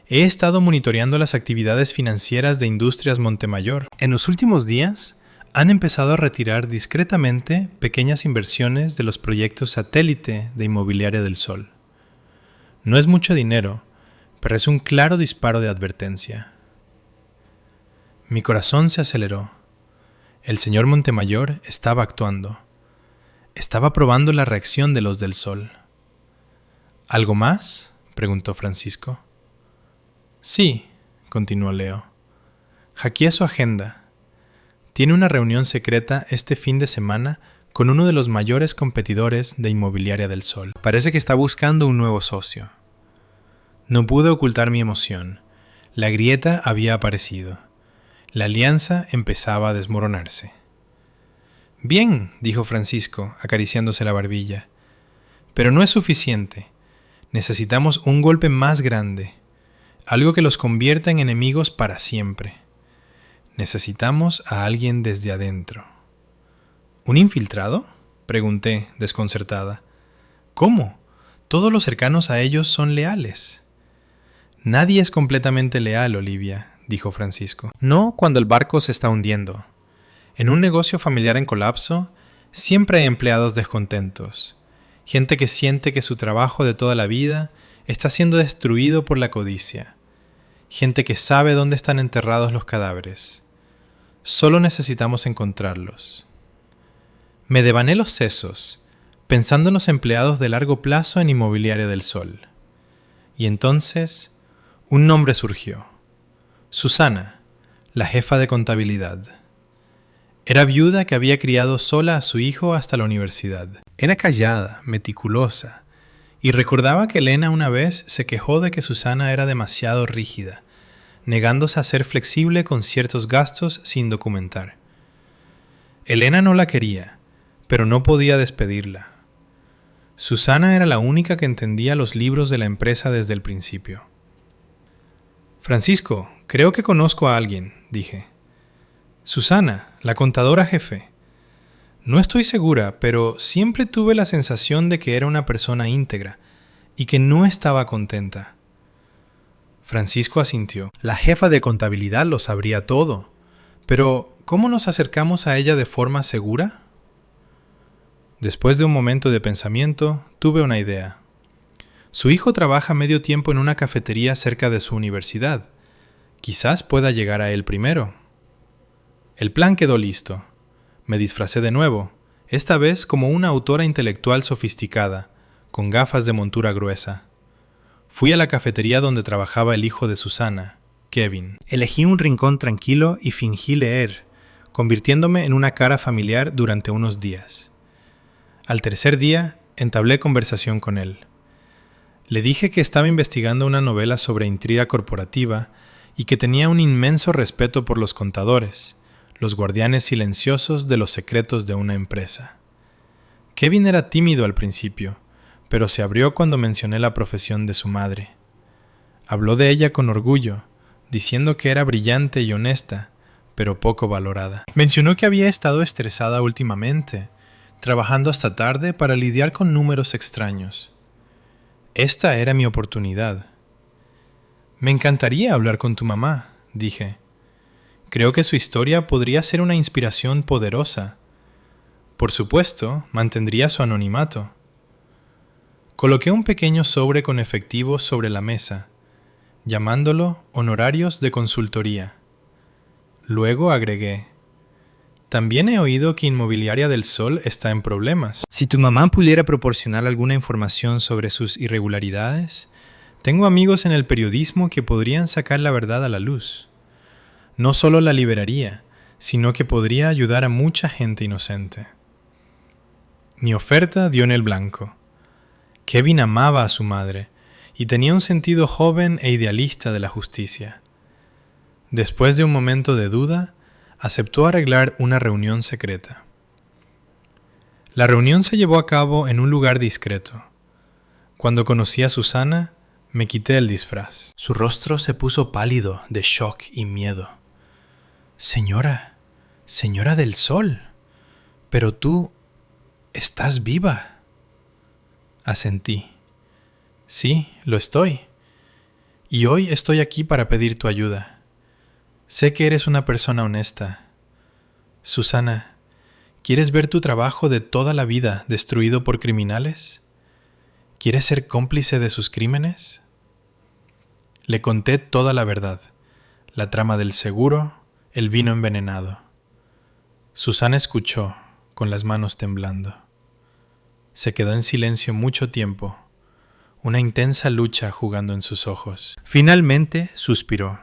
«He estado monitoreando las actividades financieras de Industrias Montemayor. En los últimos días, han empezado a retirar discretamente pequeñas inversiones de los proyectos satélite de Inmobiliaria del Sol. No es mucho dinero, pero es un claro disparo de advertencia». Mi corazón se aceleró. El señor Montemayor estaba actuando. Estaba probando la reacción de los del Sol. ¿Algo más?, preguntó Francisco. Sí, continuó Leo. Hackeé su agenda. Tiene una reunión secreta este fin de semana con uno de los mayores competidores de Inmobiliaria del Sol. Parece que está buscando un nuevo socio. No pude ocultar mi emoción. La grieta había aparecido. La alianza empezaba a desmoronarse. Bien, dijo Francisco, acariciándose la barbilla. Pero no es suficiente. Necesitamos un golpe más grande. Algo que los convierta en enemigos para siempre. Necesitamos a alguien desde adentro. ¿Un infiltrado?, pregunté, desconcertada. ¿Cómo? Todos los cercanos a ellos son leales. Nadie es completamente leal, Olivia, dijo Francisco. No cuando el barco se está hundiendo. En un negocio familiar en colapso, siempre hay empleados descontentos. Gente que siente que su trabajo de toda la vida está siendo destruido por la codicia. Gente que sabe dónde están enterrados los cadáveres. Solo necesitamos encontrarlos. Me devané los sesos, pensando en los empleados de largo plazo en Inmobiliaria del Sol. Y entonces, un nombre surgió. Susana, la jefa de contabilidad. Era viuda que había criado sola a su hijo hasta la universidad. Era callada, meticulosa, y recordaba que Elena una vez se quejó de que Susana era demasiado rígida, negándose a ser flexible con ciertos gastos sin documentar. Elena no la quería, pero no podía despedirla. Susana era la única que entendía los libros de la empresa desde el principio. Francisco, creo que conozco a alguien, dije. Susana, la contadora jefe. No estoy segura, pero siempre tuve la sensación de que era una persona íntegra y que no estaba contenta. Francisco asintió. La jefa de contabilidad lo sabría todo. Pero, ¿cómo nos acercamos a ella de forma segura? Después de un momento de pensamiento, tuve una idea. Su hijo trabaja medio tiempo en una cafetería cerca de su universidad. Quizás pueda llegar a él primero. El plan quedó listo. Me disfracé de nuevo, esta vez como una autora intelectual sofisticada, con gafas de montura gruesa. Fui a la cafetería donde trabajaba el hijo de Susana, Kevin. Elegí un rincón tranquilo y fingí leer, convirtiéndome en una cara familiar durante unos días. Al tercer día, entablé conversación con él. Le dije que estaba investigando una novela sobre intriga corporativa y que tenía un inmenso respeto por los contadores, los guardianes silenciosos de los secretos de una empresa. Kevin era tímido al principio, pero se abrió cuando mencioné la profesión de su madre. Habló de ella con orgullo, diciendo que era brillante y honesta, pero poco valorada. Mencionó que había estado estresada últimamente, trabajando hasta tarde para lidiar con números extraños. Esta era mi oportunidad. Me encantaría hablar con tu mamá, dije. Creo que su historia podría ser una inspiración poderosa. Por supuesto, mantendría su anonimato. Coloqué un pequeño sobre con efectivo sobre la mesa, llamándolo honorarios de consultoría. Luego agregué: también he oído que Inmobiliaria del Sol está en problemas. Si tu mamá pudiera proporcionar alguna información sobre sus irregularidades, tengo amigos en el periodismo que podrían sacar la verdad a la luz. No solo la liberaría, sino que podría ayudar a mucha gente inocente. Mi oferta dio en el blanco. Kevin amaba a su madre y tenía un sentido joven e idealista de la justicia. Después de un momento de duda, aceptó arreglar una reunión secreta. La reunión se llevó a cabo en un lugar discreto. Cuando conocí a Susana, me quité el disfraz. Su rostro se puso pálido de shock y miedo. Señora del Sol, pero tú estás viva. Asentí. Sí, lo estoy. Y hoy estoy aquí para pedir tu ayuda. Sé que eres una persona honesta. Susana, ¿quieres ver tu trabajo de toda la vida destruido por criminales? ¿Quieres ser cómplice de sus crímenes? Le conté toda la verdad, la trama del seguro, el vino envenenado. Susana escuchó, con las manos temblando. Se quedó en silencio mucho tiempo, una intensa lucha jugando en sus ojos. Finalmente suspiró.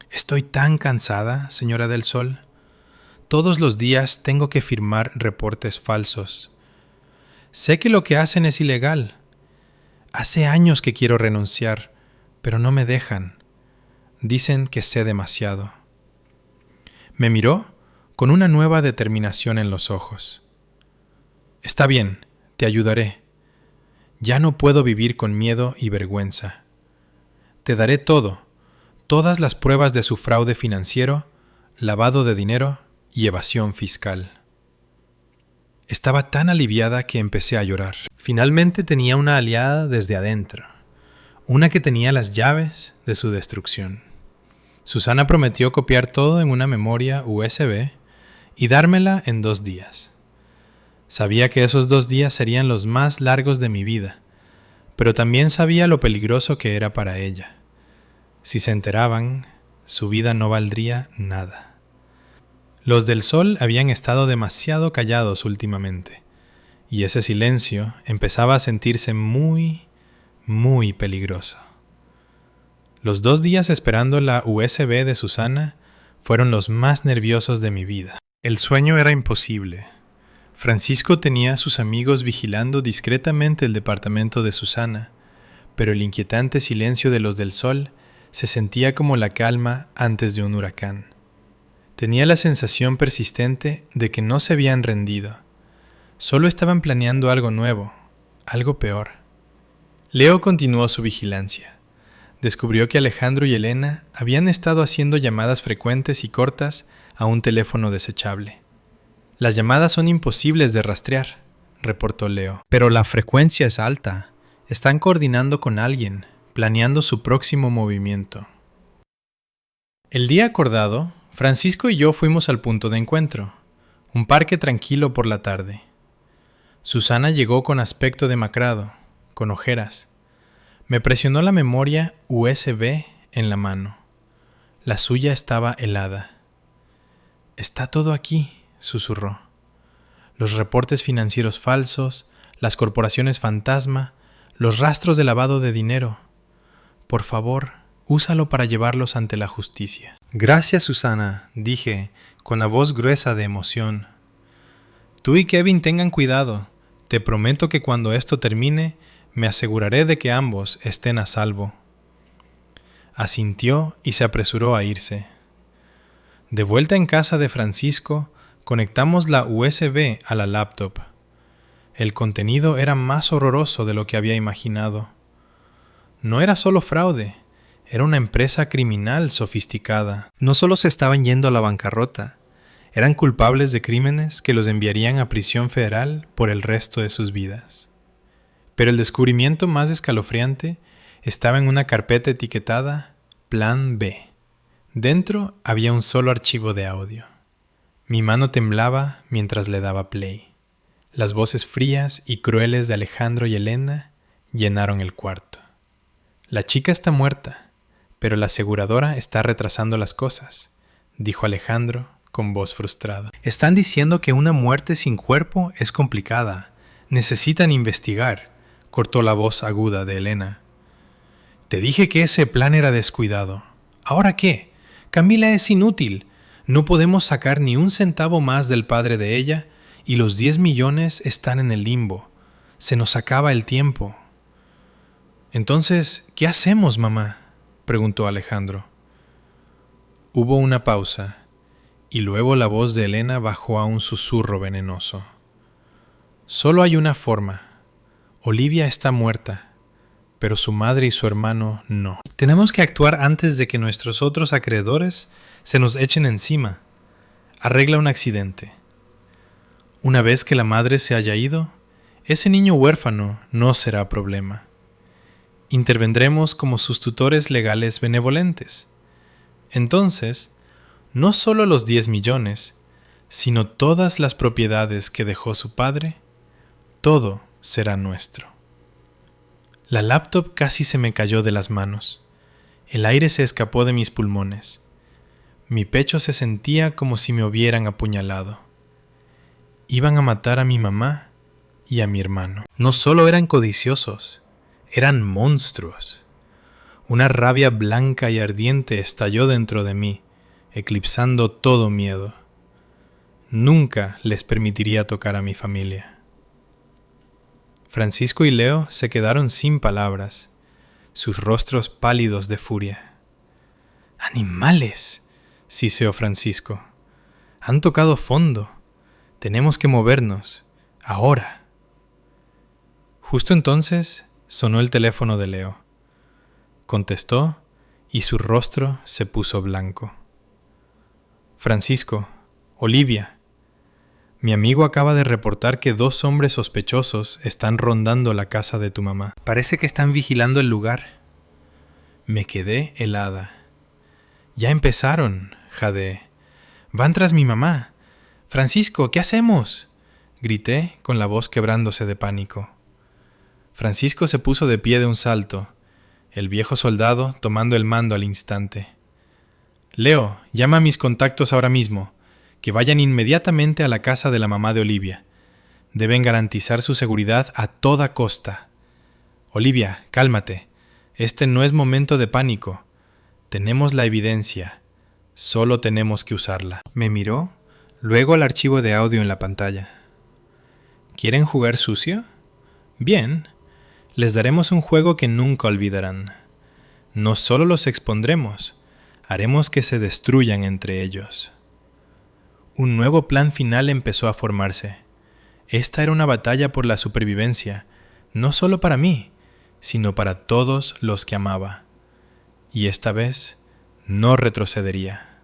Estoy tan cansada, señora del Sol. Todos los días tengo que firmar reportes falsos. Sé que lo que hacen es ilegal. Hace años que quiero renunciar, pero no me dejan. Dicen que sé demasiado. Me miró con una nueva determinación en los ojos. Está bien, te ayudaré. Ya no puedo vivir con miedo y vergüenza. Te daré todo, todas las pruebas de su fraude financiero, lavado de dinero y evasión fiscal. Estaba tan aliviada que empecé a llorar. Finalmente tenía una aliada desde adentro, una que tenía las llaves de su destrucción. Susana prometió copiar todo en una memoria USB y dármela en 2 días. Sabía que esos 2 días serían los más largos de mi vida, pero también sabía lo peligroso que era para ella. Si se enteraban, su vida no valdría nada. Los del Sol habían estado demasiado callados últimamente, y ese silencio empezaba a sentirse muy, muy peligroso. Los 2 días esperando la USB de Susana fueron los más nerviosos de mi vida. El sueño era imposible. Francisco tenía a sus amigos vigilando discretamente el departamento de Susana, pero el inquietante silencio de los del Sol se sentía como la calma antes de un huracán. Tenía la sensación persistente de que no se habían rendido. Solo estaban planeando algo nuevo, algo peor. Leo continuó su vigilancia. Descubrió que Alejandro y Elena habían estado haciendo llamadas frecuentes y cortas a un teléfono desechable. Las llamadas son imposibles de rastrear, reportó Leo. Pero la frecuencia es alta. Están coordinando con alguien, planeando su próximo movimiento. El día acordado, Francisco y yo fuimos al punto de encuentro, un parque tranquilo por la tarde. Susana llegó con aspecto demacrado, con ojeras. Me presionó la memoria USB en la mano. La suya estaba helada. «Está todo aquí», susurró. Los reportes financieros falsos, las corporaciones fantasma, los rastros de lavado de dinero. Por favor, úsalo para llevarlos ante la justicia. Gracias, Susana, dije, con la voz gruesa de emoción. Tú y Kevin tengan cuidado. Te prometo que cuando esto termine, me aseguraré de que ambos estén a salvo. Asintió y se apresuró a irse. De vuelta en casa de Francisco, conectamos la USB a la laptop. El contenido era más horroroso de lo que había imaginado. No era solo fraude, era una empresa criminal sofisticada. No solo se estaban yendo a la bancarrota, eran culpables de crímenes que los enviarían a prisión federal por el resto de sus vidas. Pero el descubrimiento más escalofriante estaba en una carpeta etiquetada Plan B. Dentro había un solo archivo de audio. Mi mano temblaba mientras le daba play. Las voces frías y crueles de Alejandro y Elena llenaron el cuarto. La chica está muerta, pero la aseguradora está retrasando las cosas, dijo Alejandro con voz frustrada. Están diciendo que una muerte sin cuerpo es complicada. Necesitan investigar, cortó la voz aguda de Elena. Te dije que ese plan era descuidado. ¿Ahora qué? Camila es inútil. No podemos sacar ni un centavo más del padre de ella y los 10 millones están en el limbo. Se nos acaba el tiempo. Entonces, ¿qué hacemos, mamá?, preguntó Alejandro. Hubo una pausa y luego la voz de Elena bajó a un susurro venenoso. Solo hay una forma. Olivia está muerta, pero su madre y su hermano no. Tenemos que actuar antes de que nuestros otros acreedores se nos echen encima. Arregla un accidente. Una vez que la madre se haya ido, ese niño huérfano no será problema. Intervendremos como sus tutores legales benevolentes. Entonces, no solo los 10 millones, sino todas las propiedades que dejó su padre, todo será nuestro. La laptop casi se me cayó de las manos. El aire se escapó de mis pulmones. Mi pecho se sentía como si me hubieran apuñalado. Iban a matar a mi mamá y a mi hermano. No solo eran codiciosos, eran monstruos. Una rabia blanca y ardiente estalló dentro de mí, eclipsando todo miedo. Nunca les permitiría tocar a mi familia. Francisco y Leo se quedaron sin palabras, sus rostros pálidos de furia. ¡Animales!, siseó Francisco. Han tocado fondo. Tenemos que movernos. Ahora. Justo entonces sonó el teléfono de Leo. Contestó y su rostro se puso blanco. Francisco, Olivia. Mi amigo acaba de reportar que 2 hombres sospechosos están rondando la casa de tu mamá. Parece que están vigilando el lugar. Me quedé helada. Ya empezaron, jadeé. Van tras mi mamá. Francisco, ¿qué hacemos?, grité con la voz quebrándose de pánico. Francisco se puso de pie de un salto, el viejo soldado tomando el mando al instante. Leo, llama a mis contactos ahora mismo, que vayan inmediatamente a la casa de la mamá de Olivia. Deben garantizar su seguridad a toda costa. Olivia, cálmate. Este no es momento de pánico. Tenemos la evidencia. Solo tenemos que usarla. Me miró, luego al archivo de audio en la pantalla. ¿Quieren jugar sucio? Bien. Les daremos un juego que nunca olvidarán. No solo los expondremos, haremos que se destruyan entre ellos. Un nuevo plan final empezó a formarse. Esta era una batalla por la supervivencia, no solo para mí, sino para todos los que amaba. Y esta vez no retrocedería.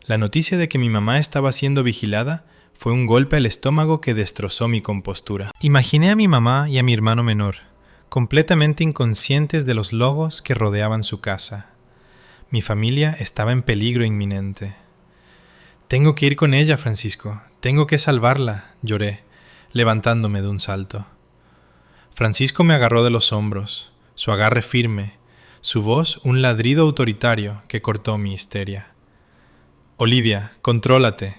La noticia de que mi mamá estaba siendo vigilada fue un golpe al estómago que destrozó mi compostura. Imaginé a mi mamá y a mi hermano menor, completamente inconscientes de los lobos que rodeaban su casa. Mi familia estaba en peligro inminente. «Tengo que ir con ella, Francisco. Tengo que salvarla», lloré, levantándome de un salto. Francisco me agarró de los hombros, su agarre firme, su voz un ladrido autoritario que cortó mi histeria. «Olivia, contrólate.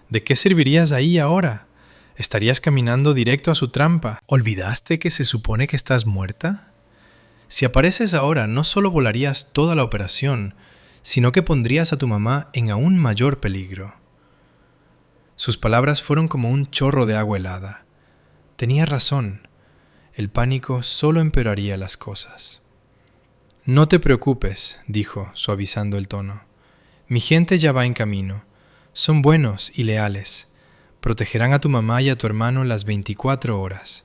¿De qué servirías ahí ahora? Estarías caminando directo a su trampa. ¿Olvidaste que se supone que estás muerta? Si apareces ahora, no solo volarías toda la operación, sino que pondrías a tu mamá en aún mayor peligro». Sus palabras fueron como un chorro de agua helada. Tenía razón. El pánico solo empeoraría las cosas. «No te preocupes», dijo, suavizando el tono. «Mi gente ya va en camino. Son buenos y leales. Protegerán a tu mamá y a tu hermano las 24 horas.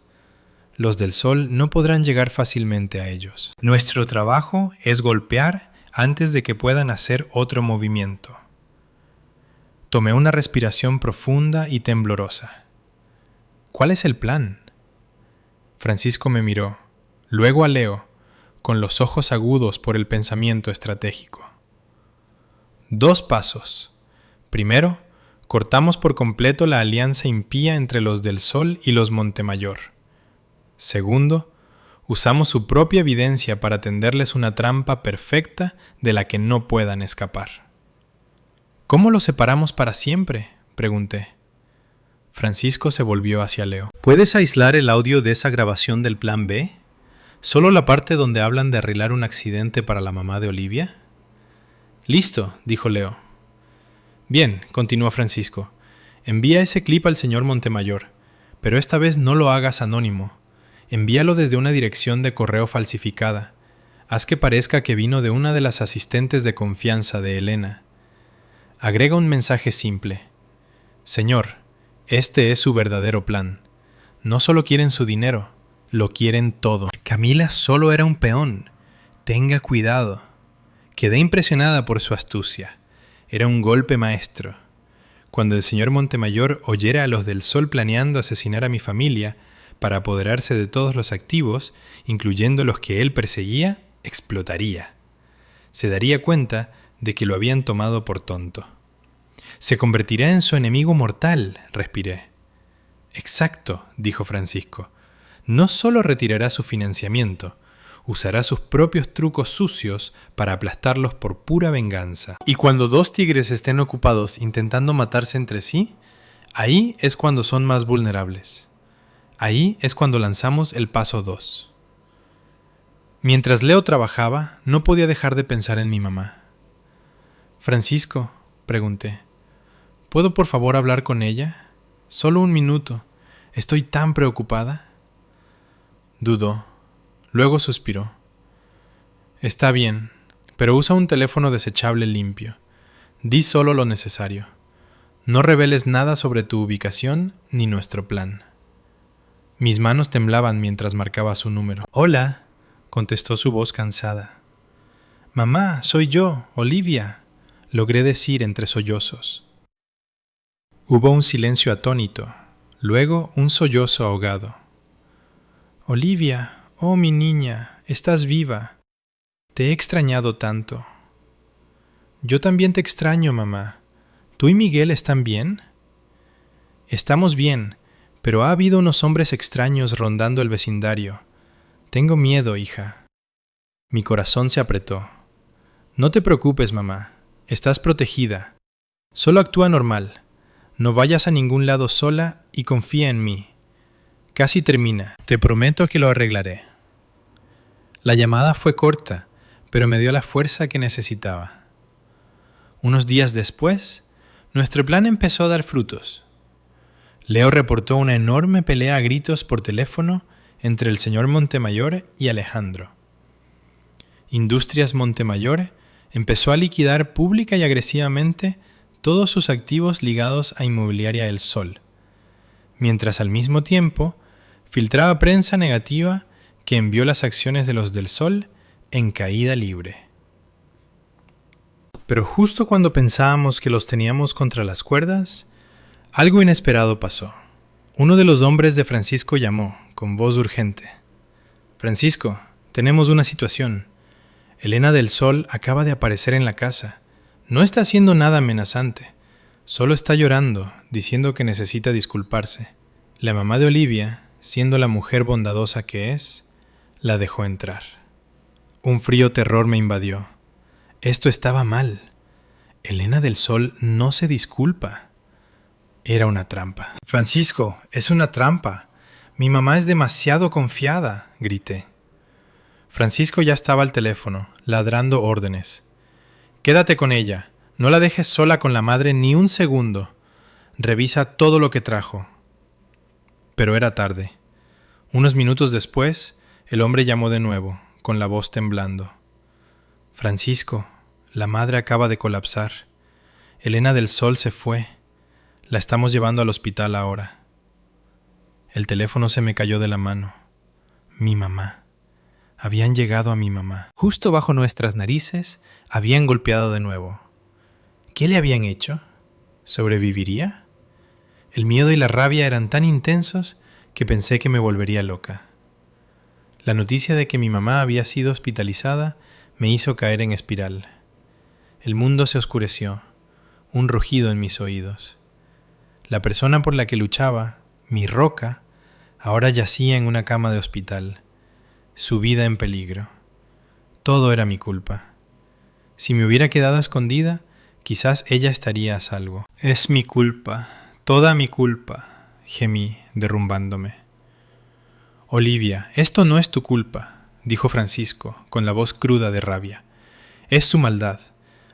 Los del sol no podrán llegar fácilmente a ellos. Nuestro trabajo es golpear antes de que puedan hacer otro movimiento». Tomé una respiración profunda y temblorosa. «¿Cuál es el plan?» Francisco me miró, luego a Leo, con los ojos agudos por el pensamiento estratégico. 2 pasos. Primero, cortamos por completo la alianza impía entre los del Sol y los Montemayor. Segundo, usamos su propia evidencia para tenderles una trampa perfecta de la que no puedan escapar. «¿Cómo los separamos para siempre?», pregunté. Francisco se volvió hacia Leo. «¿Puedes aislar el audio de esa grabación del plan B? ¿Solo la parte donde hablan de arreglar un accidente para la mamá de Olivia?» «Listo», dijo Leo. «Bien», continuó Francisco. «Envía ese clip al señor Montemayor, pero esta vez no lo hagas anónimo. Envíalo desde una dirección de correo falsificada. Haz que parezca que vino de una de las asistentes de confianza de Elena. Agrega un mensaje simple. Señor, este es su verdadero plan. No solo quieren su dinero, lo quieren todo. Camila solo era un peón. Tenga cuidado». Quedé impresionada por su astucia. Era un golpe maestro. Cuando el señor Montemayor oyera a los del Sol planeando asesinar a mi familia para apoderarse de todos los activos, incluyendo los que él perseguía, explotaría. Se daría cuenta de que lo habían tomado por tonto. «Se convertirá en su enemigo mortal», respiré. «Exacto», dijo Francisco. «No solo retirará su financiamiento, usará sus propios trucos sucios para aplastarlos por pura venganza. Y cuando 2 tigres estén ocupados intentando matarse entre sí, ahí es cuando son más vulnerables. Ahí es cuando lanzamos el paso 2. Mientras Leo trabajaba, no podía dejar de pensar en mi mamá. «Francisco», pregunté, «¿puedo por favor hablar con ella? Solo 1 minuto. Estoy tan preocupada». Dudó. Luego suspiró. «Está bien, pero usa un teléfono desechable limpio. Di solo lo necesario. No reveles nada sobre tu ubicación ni nuestro plan». Mis manos temblaban mientras marcaba su número. «Hola», contestó su voz cansada. «Mamá, soy yo, Olivia», logré decir entre sollozos. Hubo un silencio atónito, luego un sollozo ahogado. «Olivia, oh mi niña, estás viva. Te he extrañado tanto». «Yo también te extraño, mamá. ¿Tú y Miguel están bien?» «Estamos bien, pero ha habido unos hombres extraños rondando el vecindario. Tengo miedo, hija». Mi corazón se apretó. «No te preocupes, mamá. Estás protegida. Solo actúa normal. No vayas a ningún lado sola y confía en mí. Casi termina. Te prometo que lo arreglaré. La llamada fue corta, pero me dio la fuerza que necesitaba. Unos días después, nuestro plan empezó a dar frutos. Leo reportó una enorme pelea a gritos por teléfono entre el señor Montemayor y Alejandro. Industrias Montemayor empezó a liquidar pública y agresivamente todos sus activos ligados a Inmobiliaria El Sol, mientras al mismo tiempo filtraba prensa negativa que envió las acciones de los del Sol en caída libre. Pero justo cuando pensábamos que los teníamos contra las cuerdas, algo inesperado pasó. Uno de los hombres de Francisco llamó, con voz urgente. «Francisco, tenemos una situación. Elena del Sol acaba de aparecer en la casa. No está haciendo nada amenazante. Solo está llorando, diciendo que necesita disculparse». La mamá de Olivia, siendo la mujer bondadosa que es, la dejó entrar. Un frío terror me invadió. Esto estaba mal. Elena del Sol no se disculpa. Era una trampa. «Francisco, es una trampa. Mi mamá es demasiado confiada», grité. Francisco ya estaba al teléfono, ladrando órdenes. «Quédate con ella. No la dejes sola con la madre ni un segundo. Revisa todo lo que trajo». Pero era tarde. Unos minutos después, el hombre llamó de nuevo, con la voz temblando. «Francisco, la madre acaba de colapsar. Elena del Sol se fue. La estamos llevando al hospital ahora». El teléfono se me cayó de la mano. Mi mamá. Habían llegado a mi mamá. Justo bajo nuestras narices, habían golpeado de nuevo. ¿Qué le habían hecho? ¿Sobreviviría? El miedo y la rabia eran tan intensos que pensé que me volvería loca. La noticia de que mi mamá había sido hospitalizada me hizo caer en espiral. El mundo se oscureció, un rugido en mis oídos. La persona por la que luchaba, mi roca, ahora yacía en una cama de hospital, su vida en peligro. Todo era mi culpa. Si me hubiera quedado escondida, quizás ella estaría a salvo. «Es mi culpa, toda mi culpa», gemí, derrumbándome. «Olivia, esto no es tu culpa», dijo Francisco, con la voz cruda de rabia. «Es su maldad.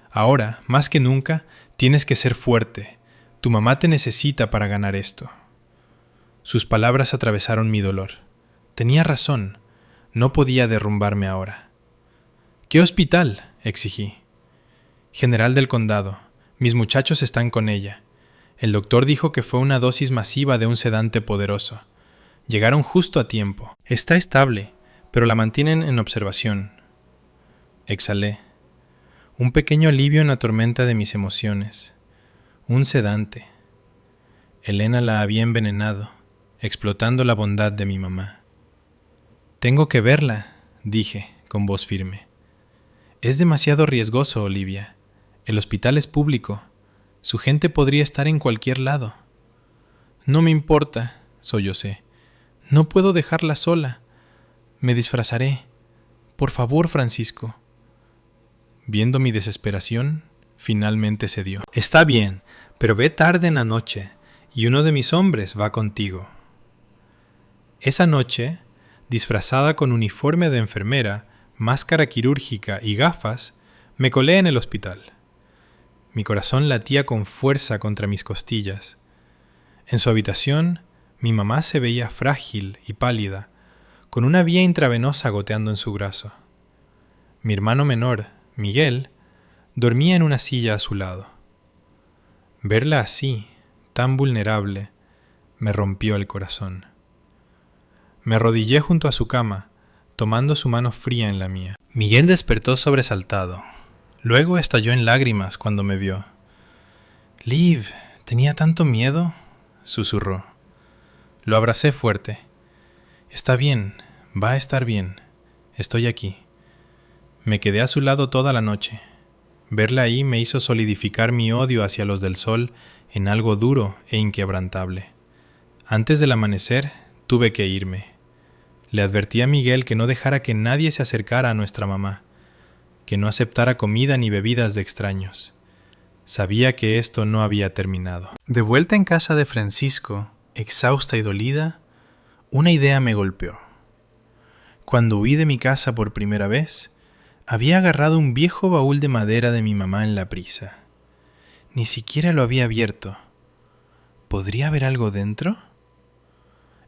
Ahora, más que nunca, tienes que ser fuerte. Tu mamá te necesita para ganar esto». Sus palabras atravesaron mi dolor. Tenía razón. No podía derrumbarme ahora. «¿Qué hospital?», exigí. «General del Condado. Mis muchachos están con ella. El doctor dijo que fue una dosis masiva de un sedante poderoso. Llegaron justo a tiempo. Está estable, pero la mantienen en observación». Exhalé. Un pequeño alivio en la tormenta de mis emociones. Un sedante. Elena la había envenenado, explotando la bondad de mi mamá. «Tengo que verla», dije, con voz firme. «Es demasiado riesgoso, Olivia. El hospital es público. Su gente podría estar en cualquier lado». «No me importa», sollocé. «No puedo dejarla sola. Me disfrazaré. Por favor, Francisco». Viendo mi desesperación, finalmente cedió. «Está bien, pero ve tarde en la noche, y uno de mis hombres va contigo». Esa noche, disfrazada con uniforme de enfermera, máscara quirúrgica y gafas, me colé en el hospital. Mi corazón latía con fuerza contra mis costillas. En su habitación, mi mamá se veía frágil y pálida, con una vía intravenosa goteando en su brazo. Mi hermano menor, Miguel, dormía en una silla a su lado. Verla así, tan vulnerable, me rompió el corazón. Me arrodillé junto a su cama, tomando su mano fría en la mía. Miguel despertó sobresaltado. Luego estalló en lágrimas cuando me vio. «Liv, ¿tenía tanto miedo?», susurró. Lo abracé fuerte. «Está bien, va a estar bien. Estoy aquí». Me quedé a su lado toda la noche. Verla ahí me hizo solidificar mi odio hacia los del Sol en algo duro e inquebrantable. Antes del amanecer, tuve que irme. Le advertí a Miguel que no dejara que nadie se acercara a nuestra mamá, que no aceptara comida ni bebidas de extraños. Sabía que esto no había terminado. De vuelta en casa de Francisco, exhausta y dolida, una idea me golpeó. Cuando huí de mi casa por primera vez, había agarrado un viejo baúl de madera de mi mamá en la prisa. Ni siquiera lo había abierto. ¿Podría haber algo dentro?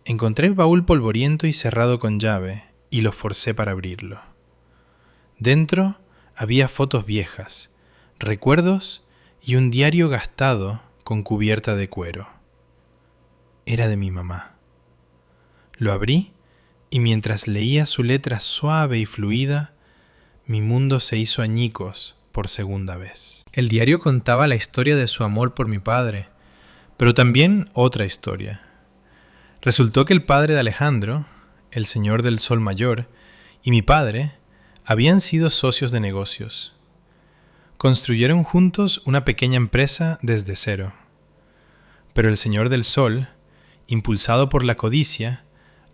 Encontré el baúl polvoriento y cerrado con llave, y lo forcé para abrirlo. Dentro había fotos viejas, recuerdos y un diario gastado con cubierta de cuero. Era de mi mamá. Lo abrí y mientras leía su letra suave y fluida, mi mundo se hizo añicos por segunda vez. El diario contaba la historia de su amor por mi padre, pero también otra historia. Resultó que el padre de Alejandro, el señor del Sol Mayor, y mi padre habían sido socios de negocios. Construyeron juntos una pequeña empresa desde cero. Pero el señor del Sol, impulsado por la codicia,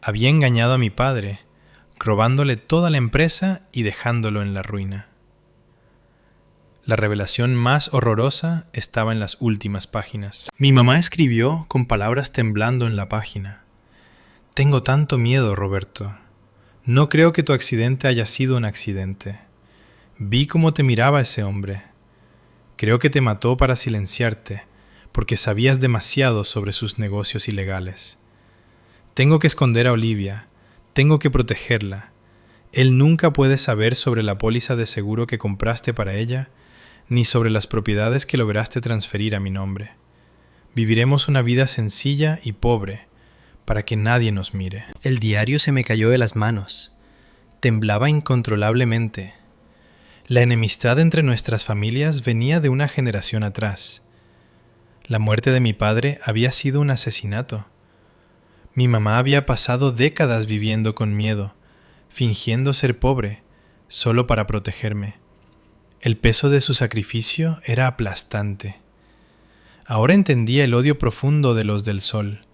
había engañado a mi padre, robándole toda la empresa y dejándolo en la ruina. La revelación más horrorosa estaba en las últimas páginas. Mi mamá escribió con palabras temblando en la página. Tengo tanto miedo, Roberto. No creo que tu accidente haya sido un accidente. Vi cómo te miraba ese hombre. Creo que te mató para silenciarte, porque sabías demasiado sobre sus negocios ilegales. Tengo que esconder a Olivia. Tengo que protegerla. Él nunca puede saber sobre la póliza de seguro que compraste para ella, ni sobre las propiedades que lograste transferir a mi nombre. Viviremos una vida sencilla y pobre, para que nadie nos mire. El diario se me cayó de las manos. Temblaba incontrolablemente. La enemistad entre nuestras familias venía de una generación atrás. La muerte de mi padre había sido un asesinato. Mi mamá había pasado décadas viviendo con miedo, fingiendo ser pobre, solo para protegerme. El peso de su sacrificio era aplastante. Ahora entendía el odio profundo de los del Sol.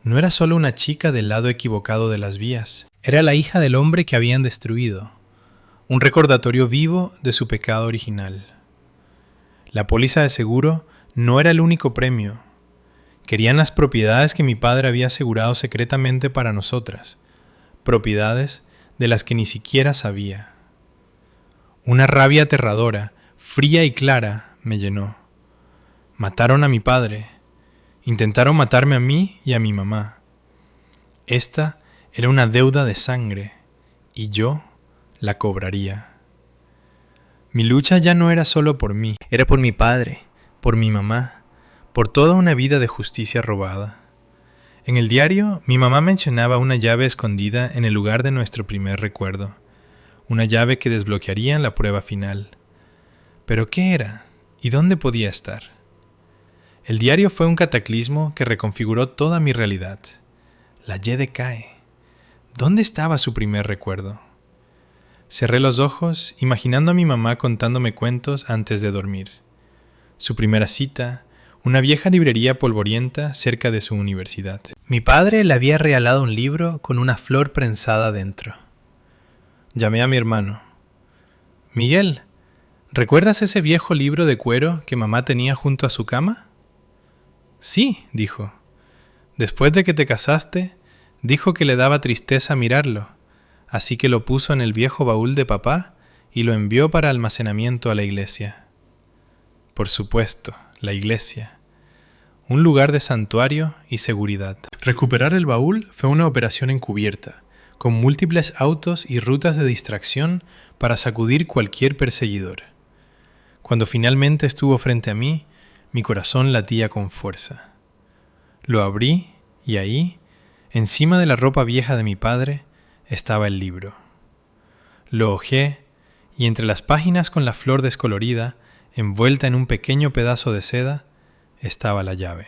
No era solo una chica del lado equivocado de las vías. Era la hija del hombre que habían destruido. Un recordatorio vivo de su pecado original. La póliza de seguro no era el único premio. Querían las propiedades que mi padre había asegurado secretamente para nosotras. Propiedades de las que ni siquiera sabía. Una rabia aterradora, fría y clara, me llenó. Mataron a mi padre. Intentaron matarme a mí y a mi mamá. Esta era una deuda de sangre, y yo la cobraría. Mi lucha ya no era solo por mí, era por mi padre, por mi mamá, por toda una vida de justicia robada. En el diario, mi mamá mencionaba una llave escondida en el lugar de nuestro primer recuerdo, una llave que desbloquearía la prueba final. ¿Pero qué era? ¿Y dónde podía estar? El diario fue un cataclismo que reconfiguró toda mi realidad. La Y decae. ¿Dónde estaba su primer recuerdo? Cerré los ojos, imaginando a mi mamá contándome cuentos antes de dormir. Su primera cita, una vieja librería polvorienta cerca de su universidad. Mi padre le había regalado un libro con una flor prensada dentro. Llamé a mi hermano. Miguel, ¿recuerdas ese viejo libro de cuero que mamá tenía junto a su cama? Sí, dijo. Después de que te casaste, dijo que le daba tristeza mirarlo, así que lo puso en el viejo baúl de papá y lo envió para almacenamiento a la iglesia. Por supuesto, la iglesia. Un lugar de santuario y seguridad. Recuperar el baúl fue una operación encubierta, con múltiples autos y rutas de distracción para sacudir cualquier perseguidor. Cuando finalmente estuvo frente a mí, mi corazón latía con fuerza. Lo abrí y ahí, encima de la ropa vieja de mi padre, estaba el libro. Lo hojeé y entre las páginas con la flor descolorida, envuelta en un pequeño pedazo de seda, estaba la llave.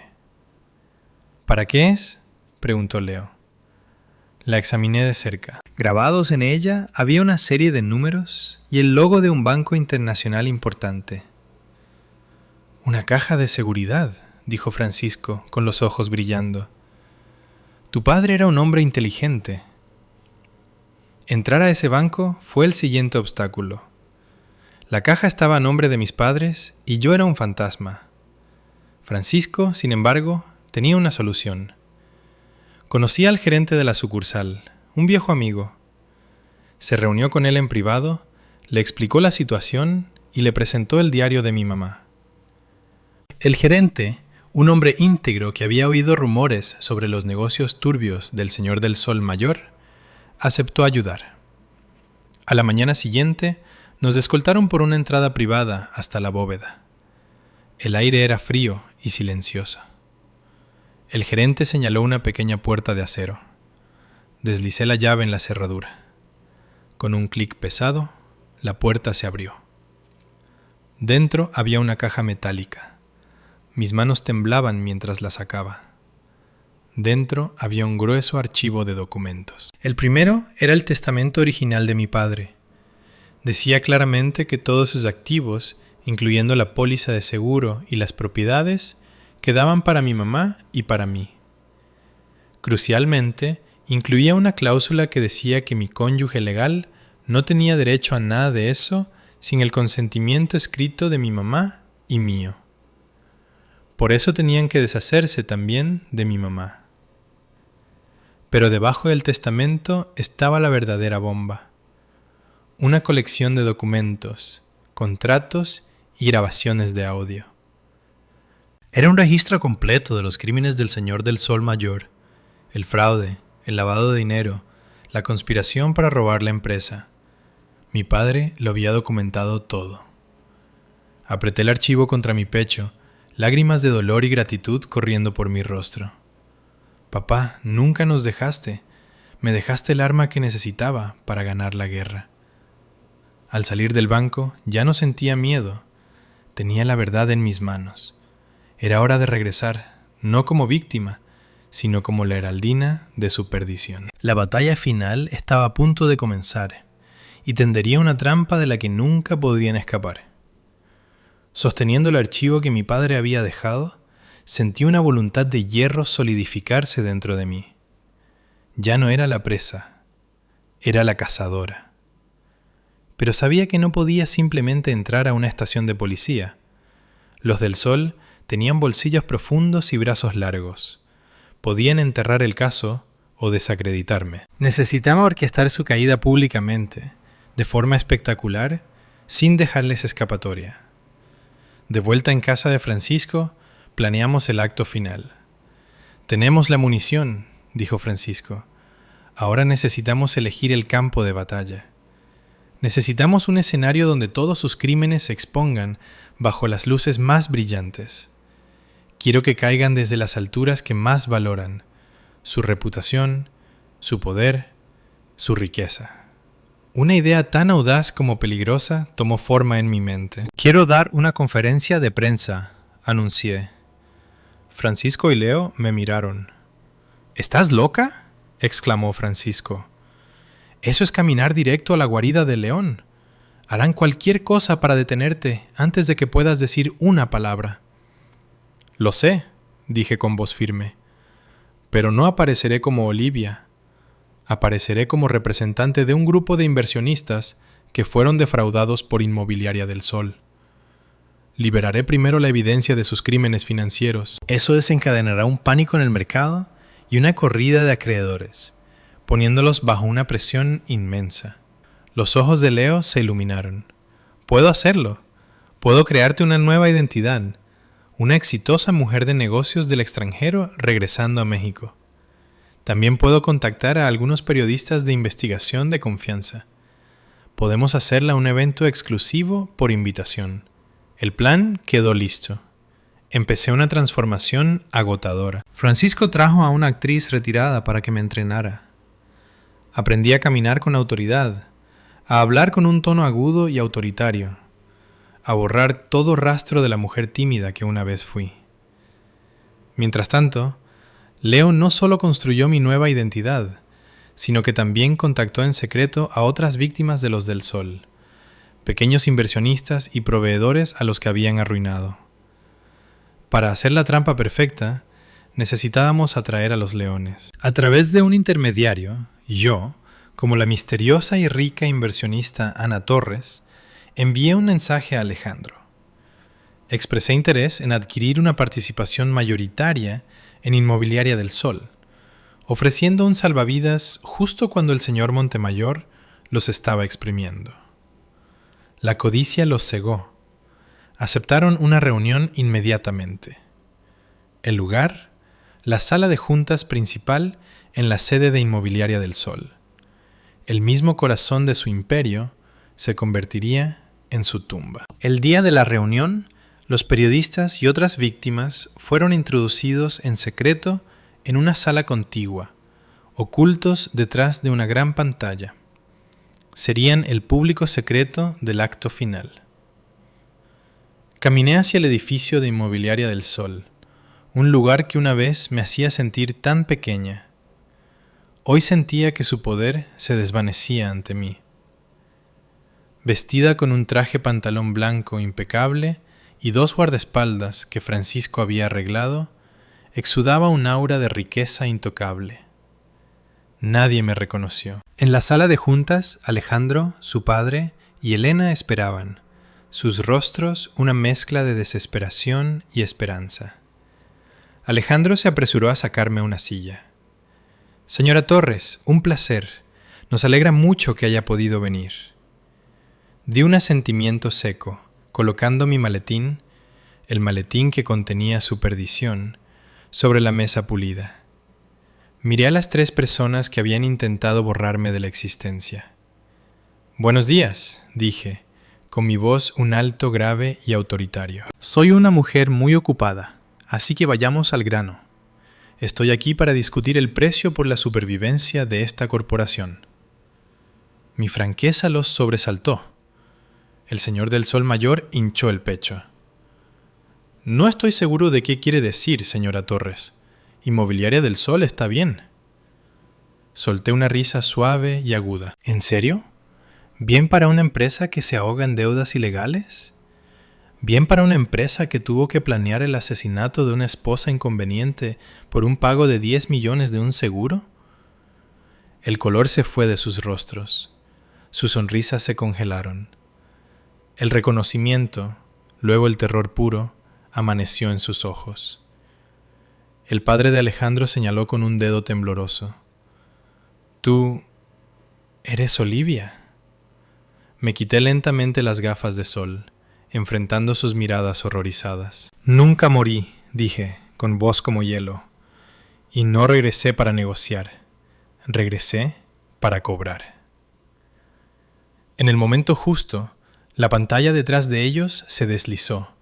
¿Para qué es?, preguntó Leo. La examiné de cerca. Grabados en ella había una serie de números y el logo de un banco internacional importante. «Una caja de seguridad», dijo Francisco, con los ojos brillando. «Tu padre era un hombre inteligente». Entrar a ese banco fue el siguiente obstáculo. La caja estaba a nombre de mis padres y yo era un fantasma. Francisco, sin embargo, tenía una solución. Conocí al gerente de la sucursal, un viejo amigo. Se reunió con él en privado, le explicó la situación y le presentó el diario de mi mamá. El gerente, un hombre íntegro que había oído rumores sobre los negocios turbios del Señor del Sol Mayor, aceptó ayudar. A la mañana siguiente, nos escoltaron por una entrada privada hasta la bóveda. El aire era frío y silencioso. El gerente señaló una pequeña puerta de acero. Deslicé la llave en la cerradura. Con un clic pesado, la puerta se abrió. Dentro había una caja metálica. Mis manos temblaban mientras la sacaba. Dentro había un grueso archivo de documentos. El primero era el testamento original de mi padre. Decía claramente que todos sus activos, incluyendo la póliza de seguro y las propiedades, quedaban para mi mamá y para mí. Crucialmente, incluía una cláusula que decía que mi cónyuge legal no tenía derecho a nada de eso sin el consentimiento escrito de mi mamá y mío. Por eso tenían que deshacerse también de mi mamá. Pero debajo del testamento estaba la verdadera bomba. Una colección de documentos, contratos y grabaciones de audio. Era un registro completo de los crímenes del Señor del Sol Mayor, el fraude, el lavado de dinero, la conspiración para robar la empresa. Mi padre lo había documentado todo. Apreté el archivo contra mi pecho, lágrimas de dolor y gratitud corriendo por mi rostro. Papá, nunca nos dejaste. Me dejaste el arma que necesitaba para ganar la guerra. Al salir del banco ya no sentía miedo. Tenía la verdad en mis manos. Era hora de regresar, no como víctima, sino como la heraldina de su perdición. La batalla final estaba a punto de comenzar, y tendería una trampa de la que nunca podían escapar. Sosteniendo el archivo que mi padre había dejado, sentí una voluntad de hierro solidificarse dentro de mí. Ya no era la presa, era la cazadora. Pero sabía que no podía simplemente entrar a una estación de policía. Los del Sol tenían bolsillos profundos y brazos largos. Podían enterrar el caso o desacreditarme. Necesitaba orquestar su caída públicamente, de forma espectacular, sin dejarles escapatoria. De vuelta en casa de Francisco, planeamos el acto final. «Tenemos la munición», dijo Francisco. «Ahora necesitamos elegir el campo de batalla. Necesitamos un escenario donde todos sus crímenes se expongan bajo las luces más brillantes. Quiero que caigan desde las alturas que más valoran, su reputación, su poder, su riqueza». Una idea tan audaz como peligrosa tomó forma en mi mente. «Quiero dar una conferencia de prensa», anuncié. Francisco y Leo me miraron. «¿Estás loca?», exclamó Francisco. «Eso es caminar directo a la guarida del león. Harán cualquier cosa para detenerte antes de que puedas decir una palabra». «Lo sé», dije con voz firme, «pero no apareceré como Olivia. Apareceré como representante de un grupo de inversionistas que fueron defraudados por Inmobiliaria del Sol. Liberaré primero la evidencia de sus crímenes financieros. Eso desencadenará un pánico en el mercado y una corrida de acreedores, poniéndolos bajo una presión inmensa». Los ojos de Leo se iluminaron. «Puedo hacerlo. Puedo crearte una nueva identidad. Una exitosa mujer de negocios del extranjero regresando a México. También puedo contactar a algunos periodistas de investigación de confianza. Podemos hacerla un evento exclusivo por invitación». El plan quedó listo. Empecé una transformación agotadora. Francisco trajo a una actriz retirada para que me entrenara. Aprendí a caminar con autoridad, a hablar con un tono agudo y autoritario, a borrar todo rastro de la mujer tímida que una vez fui. Mientras tanto, Leo no solo construyó mi nueva identidad, sino que también contactó en secreto a otras víctimas de los del Sol, pequeños inversionistas y proveedores a los que habían arruinado. Para hacer la trampa perfecta, necesitábamos atraer a los leones. A través de un intermediario, yo, como la misteriosa y rica inversionista Ana Torres, envié un mensaje a Alejandro. Expresé interés en adquirir una participación mayoritaria en Inmobiliaria del Sol, ofreciendo un salvavidas justo cuando el señor Montemayor los estaba exprimiendo. La codicia los cegó. Aceptaron una reunión inmediatamente. El lugar, la sala de juntas principal en la sede de Inmobiliaria del Sol. El mismo corazón de su imperio se convertiría en su tumba. El día de la reunión, los periodistas y otras víctimas fueron introducidos en secreto en una sala contigua, ocultos detrás de una gran pantalla. Serían el público secreto del acto final. Caminé hacia el edificio de Inmobiliaria del Sol, un lugar que una vez me hacía sentir tan pequeña. Hoy sentía que su poder se desvanecía ante mí. Vestida con un traje pantalón blanco impecable y 2 guardaespaldas que Francisco había arreglado, exudaba un aura de riqueza intocable. Nadie me reconoció. En la sala de juntas, Alejandro, su padre y Elena esperaban, sus rostros una mezcla de desesperación y esperanza. Alejandro se apresuró a sacarme una silla. «Señora Torres, un placer. Nos alegra mucho que haya podido venir». Di un asentimiento seco, colocando mi maletín, el maletín que contenía su perdición, sobre la mesa pulida. Miré a las 3 personas que habían intentado borrarme de la existencia. «Buenos días», dije, con mi voz un alto, grave y autoritario. «Soy una mujer muy ocupada, así que vayamos al grano. Estoy aquí para discutir el precio por la supervivencia de esta corporación». Mi franqueza los sobresaltó. El señor del Sol Mayor hinchó el pecho. «No estoy seguro de qué quiere decir, señora Torres. Inmobiliaria del Sol está bien». Solté una risa suave y aguda. «¿En serio? ¿Bien para una empresa que se ahoga en deudas ilegales? ¿Bien para una empresa que tuvo que planear el asesinato de una esposa inconveniente por un pago de 10 millones de un seguro?» El color se fue de sus rostros. Sus sonrisas se congelaron. El reconocimiento, luego el terror puro, amaneció en sus ojos. El padre de Alejandro señaló con un dedo tembloroso. «Tú eres Olivia». Me quité lentamente las gafas de sol, enfrentando sus miradas horrorizadas. «Nunca morí», dije, con voz como hielo, «y no regresé para negociar. Regresé para cobrar». En el momento justo, la pantalla detrás de ellos se deslizó,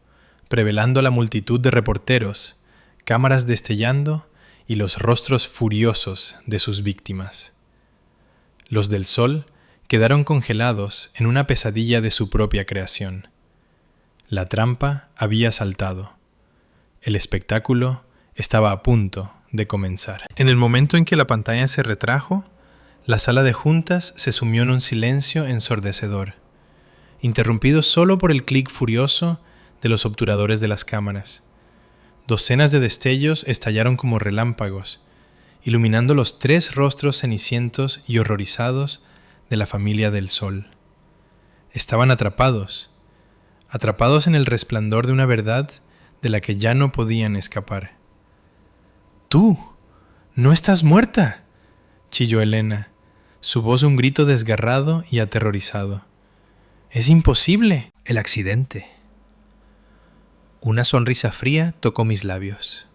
revelando la multitud de reporteros, cámaras destellando y los rostros furiosos de sus víctimas. Los del Sol quedaron congelados en una pesadilla de su propia creación. La trampa había saltado. El espectáculo estaba a punto de comenzar. En el momento en que la pantalla se retrajo, la sala de juntas se sumió en un silencio ensordecedor, interrumpido solo por el clic furioso de los obturadores de las cámaras. Docenas de destellos estallaron como relámpagos, iluminando los 3 rostros cenicientos y horrorizados de la familia del Sol. Estaban atrapados en el resplandor de una verdad de la que ya no podían escapar. «¡Tú! ¡No estás muerta!», chilló Elena, su voz un grito desgarrado y aterrorizado. «¡Es imposible!». «El accidente». Una sonrisa fría tocó mis labios.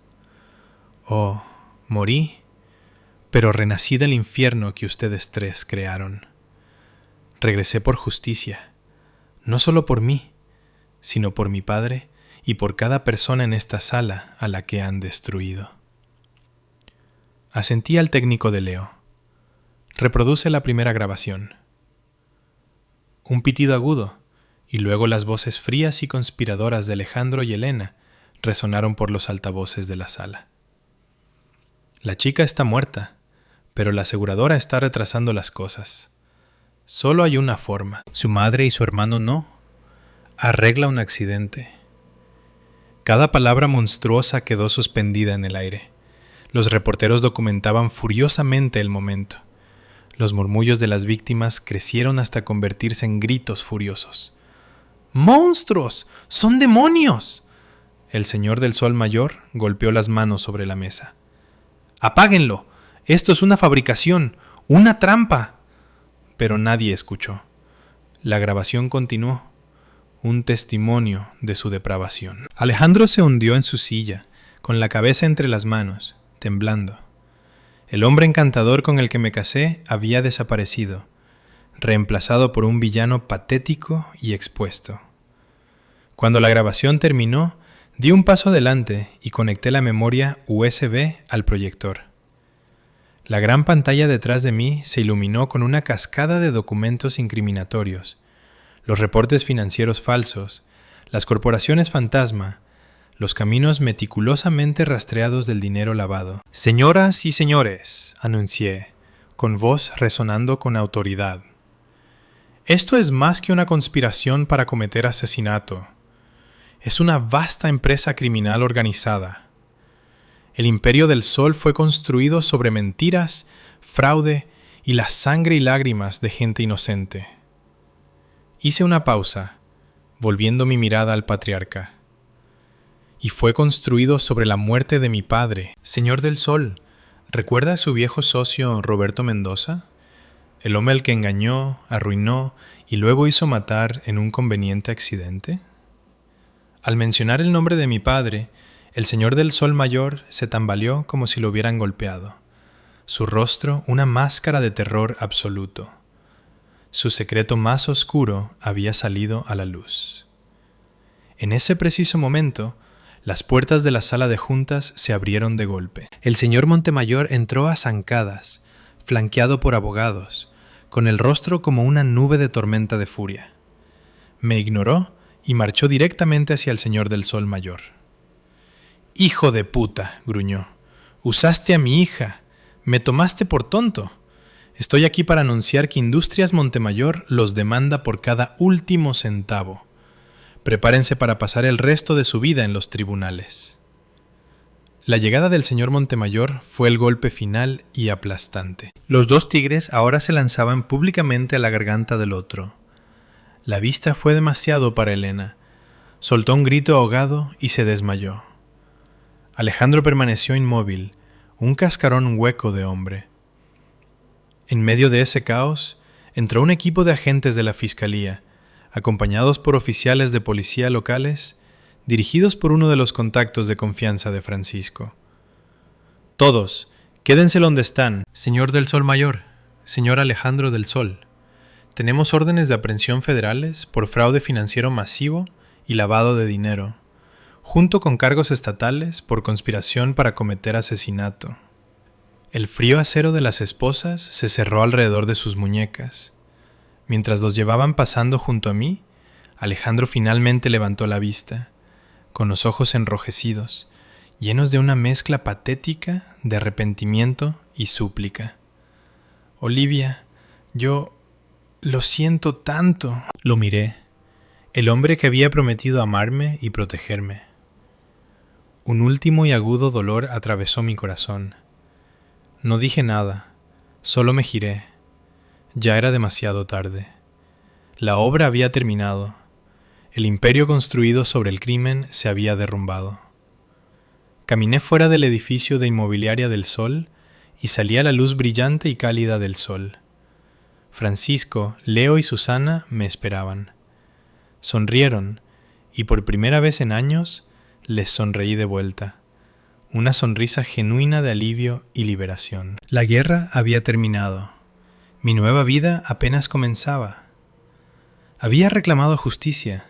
«Oh, morí, pero renací del infierno que ustedes 3 crearon. Regresé por justicia, no solo por mí, sino por mi padre y por cada persona en esta sala a la que han destruido». Asentí al técnico de Leo. «Reproduce la primera grabación». Un pitido agudo, y luego las voces frías y conspiradoras de Alejandro y Elena resonaron por los altavoces de la sala. «La chica está muerta, pero la aseguradora está retrasando las cosas. Solo hay una forma. Su madre y su hermano no. Arregla un accidente». Cada palabra monstruosa quedó suspendida en el aire. Los reporteros documentaban furiosamente el momento. Los murmullos de las víctimas crecieron hasta convertirse en gritos furiosos. ¡Monstruos! ¡Son demonios! El señor del Sol Mayor golpeó las manos sobre la mesa. ¡Apáguenlo! ¡Esto es una fabricación! ¡Una trampa! Pero nadie escuchó. La grabación continuó, un testimonio de su depravación. Alejandro se hundió en su silla, con la cabeza entre las manos, temblando. El hombre encantador con el que me casé había desaparecido, reemplazado por un villano patético y expuesto. Cuando la grabación terminó, di un paso adelante y conecté la memoria USB al proyector. La gran pantalla detrás de mí se iluminó con una cascada de documentos incriminatorios, los reportes financieros falsos, las corporaciones fantasma, los caminos meticulosamente rastreados del dinero lavado. Señoras y señores, anuncié, con voz resonando con autoridad. Esto es más que una conspiración para cometer asesinato. Es una vasta empresa criminal organizada. El Imperio del Sol fue construido sobre mentiras, fraude y la sangre y lágrimas de gente inocente. Hice una pausa, volviendo mi mirada al patriarca. Y fue construido sobre la muerte de mi padre. Señor del Sol, ¿recuerda a su viejo socio Roberto Mendoza? El hombre al que engañó, arruinó y luego hizo matar en un conveniente accidente. Al mencionar el nombre de mi padre, el señor del Sol Mayor se tambaleó como si lo hubieran golpeado. Su rostro una máscara de terror absoluto. Su secreto más oscuro había salido a la luz. En ese preciso momento, las puertas de la sala de juntas se abrieron de golpe. El señor Montemayor entró a zancadas, flanqueado por abogados, con el rostro como una nube de tormenta de furia. Me ignoró y marchó directamente hacia el señor del Sol Mayor. «Hijo de puta», gruñó. «Usaste a mi hija. Me tomaste por tonto. Estoy aquí para anunciar que Industrias Montemayor los demanda por cada último centavo. Prepárense para pasar el resto de su vida en los tribunales». La llegada del señor Montemayor fue el golpe final y aplastante. Los dos tigres ahora se lanzaban públicamente a la garganta del otro. La vista fue demasiado para Elena. Soltó un grito ahogado y se desmayó. Alejandro permaneció inmóvil, un cascarón hueco de hombre. En medio de ese caos, entró un equipo de agentes de la fiscalía, acompañados por oficiales de policía locales, dirigidos por uno de los contactos de confianza de Francisco. «Todos, quédense donde están». «Señor del Sol Mayor, señor Alejandro del Sol, tenemos órdenes de aprehensión federales por fraude financiero masivo y lavado de dinero, junto con cargos estatales por conspiración para cometer asesinato». El frío acero de las esposas se cerró alrededor de sus muñecas. Mientras los llevaban pasando junto a mí, Alejandro finalmente levantó la vista, con los ojos enrojecidos, llenos de una mezcla patética de arrepentimiento y súplica. «Olivia, yo lo siento tanto». Lo miré, el hombre que había prometido amarme y protegerme. Un último y agudo dolor atravesó mi corazón. No dije nada, solo me giré. Ya era demasiado tarde. La obra había terminado. El imperio construido sobre el crimen se había derrumbado. Caminé fuera del edificio de Inmobiliaria del Sol y salí a la luz brillante y cálida del sol. Francisco, Leo y Susana me esperaban. Sonrieron, y por primera vez en años les sonreí de vuelta. Una sonrisa genuina de alivio y liberación. La guerra había terminado. Mi nueva vida apenas comenzaba. Había reclamado justicia,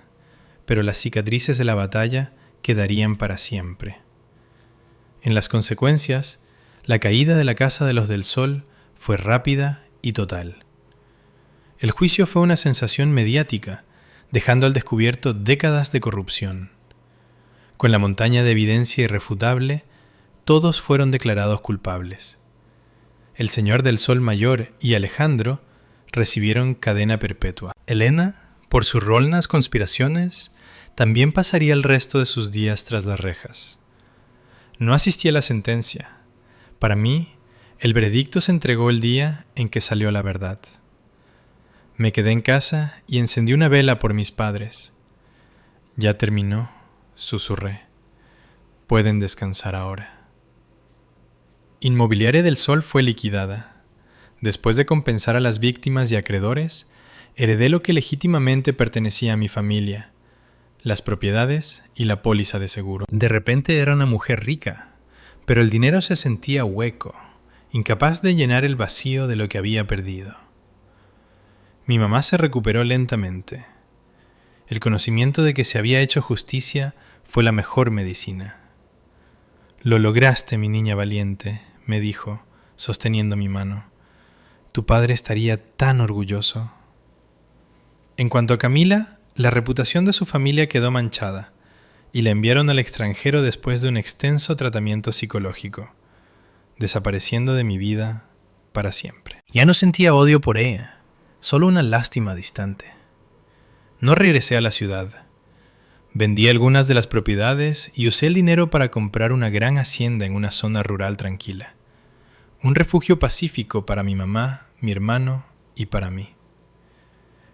pero las cicatrices de la batalla quedarían para siempre. En las consecuencias, la caída de la Casa de los del Sol fue rápida y total. El juicio fue una sensación mediática, dejando al descubierto décadas de corrupción. Con la montaña de evidencia irrefutable, todos fueron declarados culpables. El señor del Sol Mayor y Alejandro recibieron cadena perpetua. Elena, por sus rol en las conspiraciones, también pasaría el resto de sus días tras las rejas. No asistí a la sentencia. Para mí, el veredicto se entregó el día en que salió la verdad. Me quedé en casa y encendí una vela por mis padres. Ya terminó, susurré. Pueden descansar ahora. Inmobiliaria del Sol fue liquidada. Después de compensar a las víctimas y acreedores, heredé lo que legítimamente pertenecía a mi familia, las propiedades y la póliza de seguro. De repente era una mujer rica, pero el dinero se sentía hueco, incapaz de llenar el vacío de lo que había perdido. Mi mamá se recuperó lentamente. El conocimiento de que se había hecho justicia fue la mejor medicina. «Lo lograste, mi niña valiente», me dijo, sosteniendo mi mano. «Tu padre estaría tan orgulloso». En cuanto a Camila, la reputación de su familia quedó manchada y la enviaron al extranjero después de un extenso tratamiento psicológico, desapareciendo de mi vida para siempre. Ya no sentía odio por ella, solo una lástima distante. No regresé a la ciudad. Vendí algunas de las propiedades y usé el dinero para comprar una gran hacienda en una zona rural tranquila. Un refugio pacífico para mi mamá, mi hermano y para mí.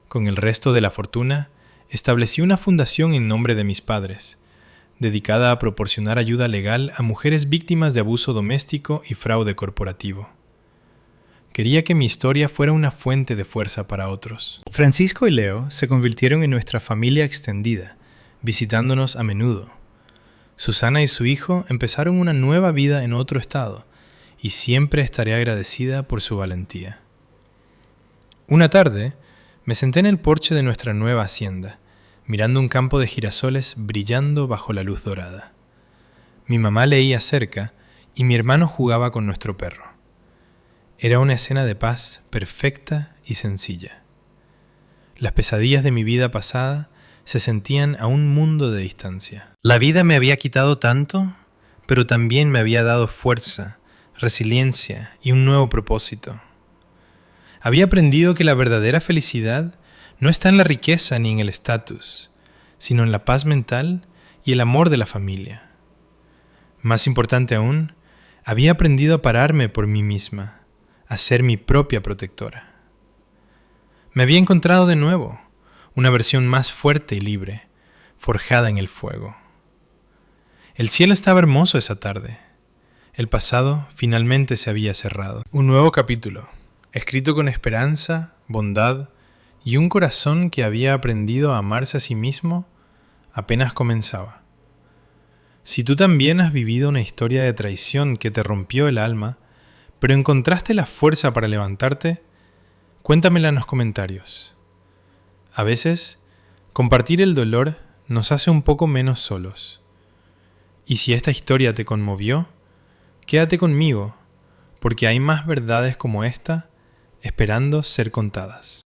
Con el resto de la fortuna, establecí una fundación en nombre de mis padres, dedicada a proporcionar ayuda legal a mujeres víctimas de abuso doméstico y fraude corporativo. Quería que mi historia fuera una fuente de fuerza para otros. Francisco y Leo se convirtieron en nuestra familia extendida, visitándonos a menudo. Susana y su hijo empezaron una nueva vida en otro estado, y siempre estaré agradecida por su valentía. Una tarde, me senté en el porche de nuestra nueva hacienda, mirando un campo de girasoles brillando bajo la luz dorada. Mi mamá leía cerca y mi hermano jugaba con nuestro perro. Era una escena de paz perfecta y sencilla. Las pesadillas de mi vida pasada se sentían a un mundo de distancia. La vida me había quitado tanto, pero también me había dado fuerza, resiliencia y un nuevo propósito. Había aprendido que la verdadera felicidad no está en la riqueza ni en el estatus, sino en la paz mental y el amor de la familia. Más importante aún, había aprendido a pararme por mí misma, a ser mi propia protectora. Me había encontrado de nuevo, una versión más fuerte y libre, forjada en el fuego. El cielo estaba hermoso esa tarde. El pasado finalmente se había cerrado. Un nuevo capítulo, escrito con esperanza, bondad y un corazón que había aprendido a amarse a sí mismo, apenas comenzaba. Si tú también has vivido una historia de traición que te rompió el alma, pero encontraste la fuerza para levantarte, cuéntamela en los comentarios. A veces, compartir el dolor nos hace un poco menos solos. Y si esta historia te conmovió, quédate conmigo, porque hay más verdades como esta esperando ser contadas.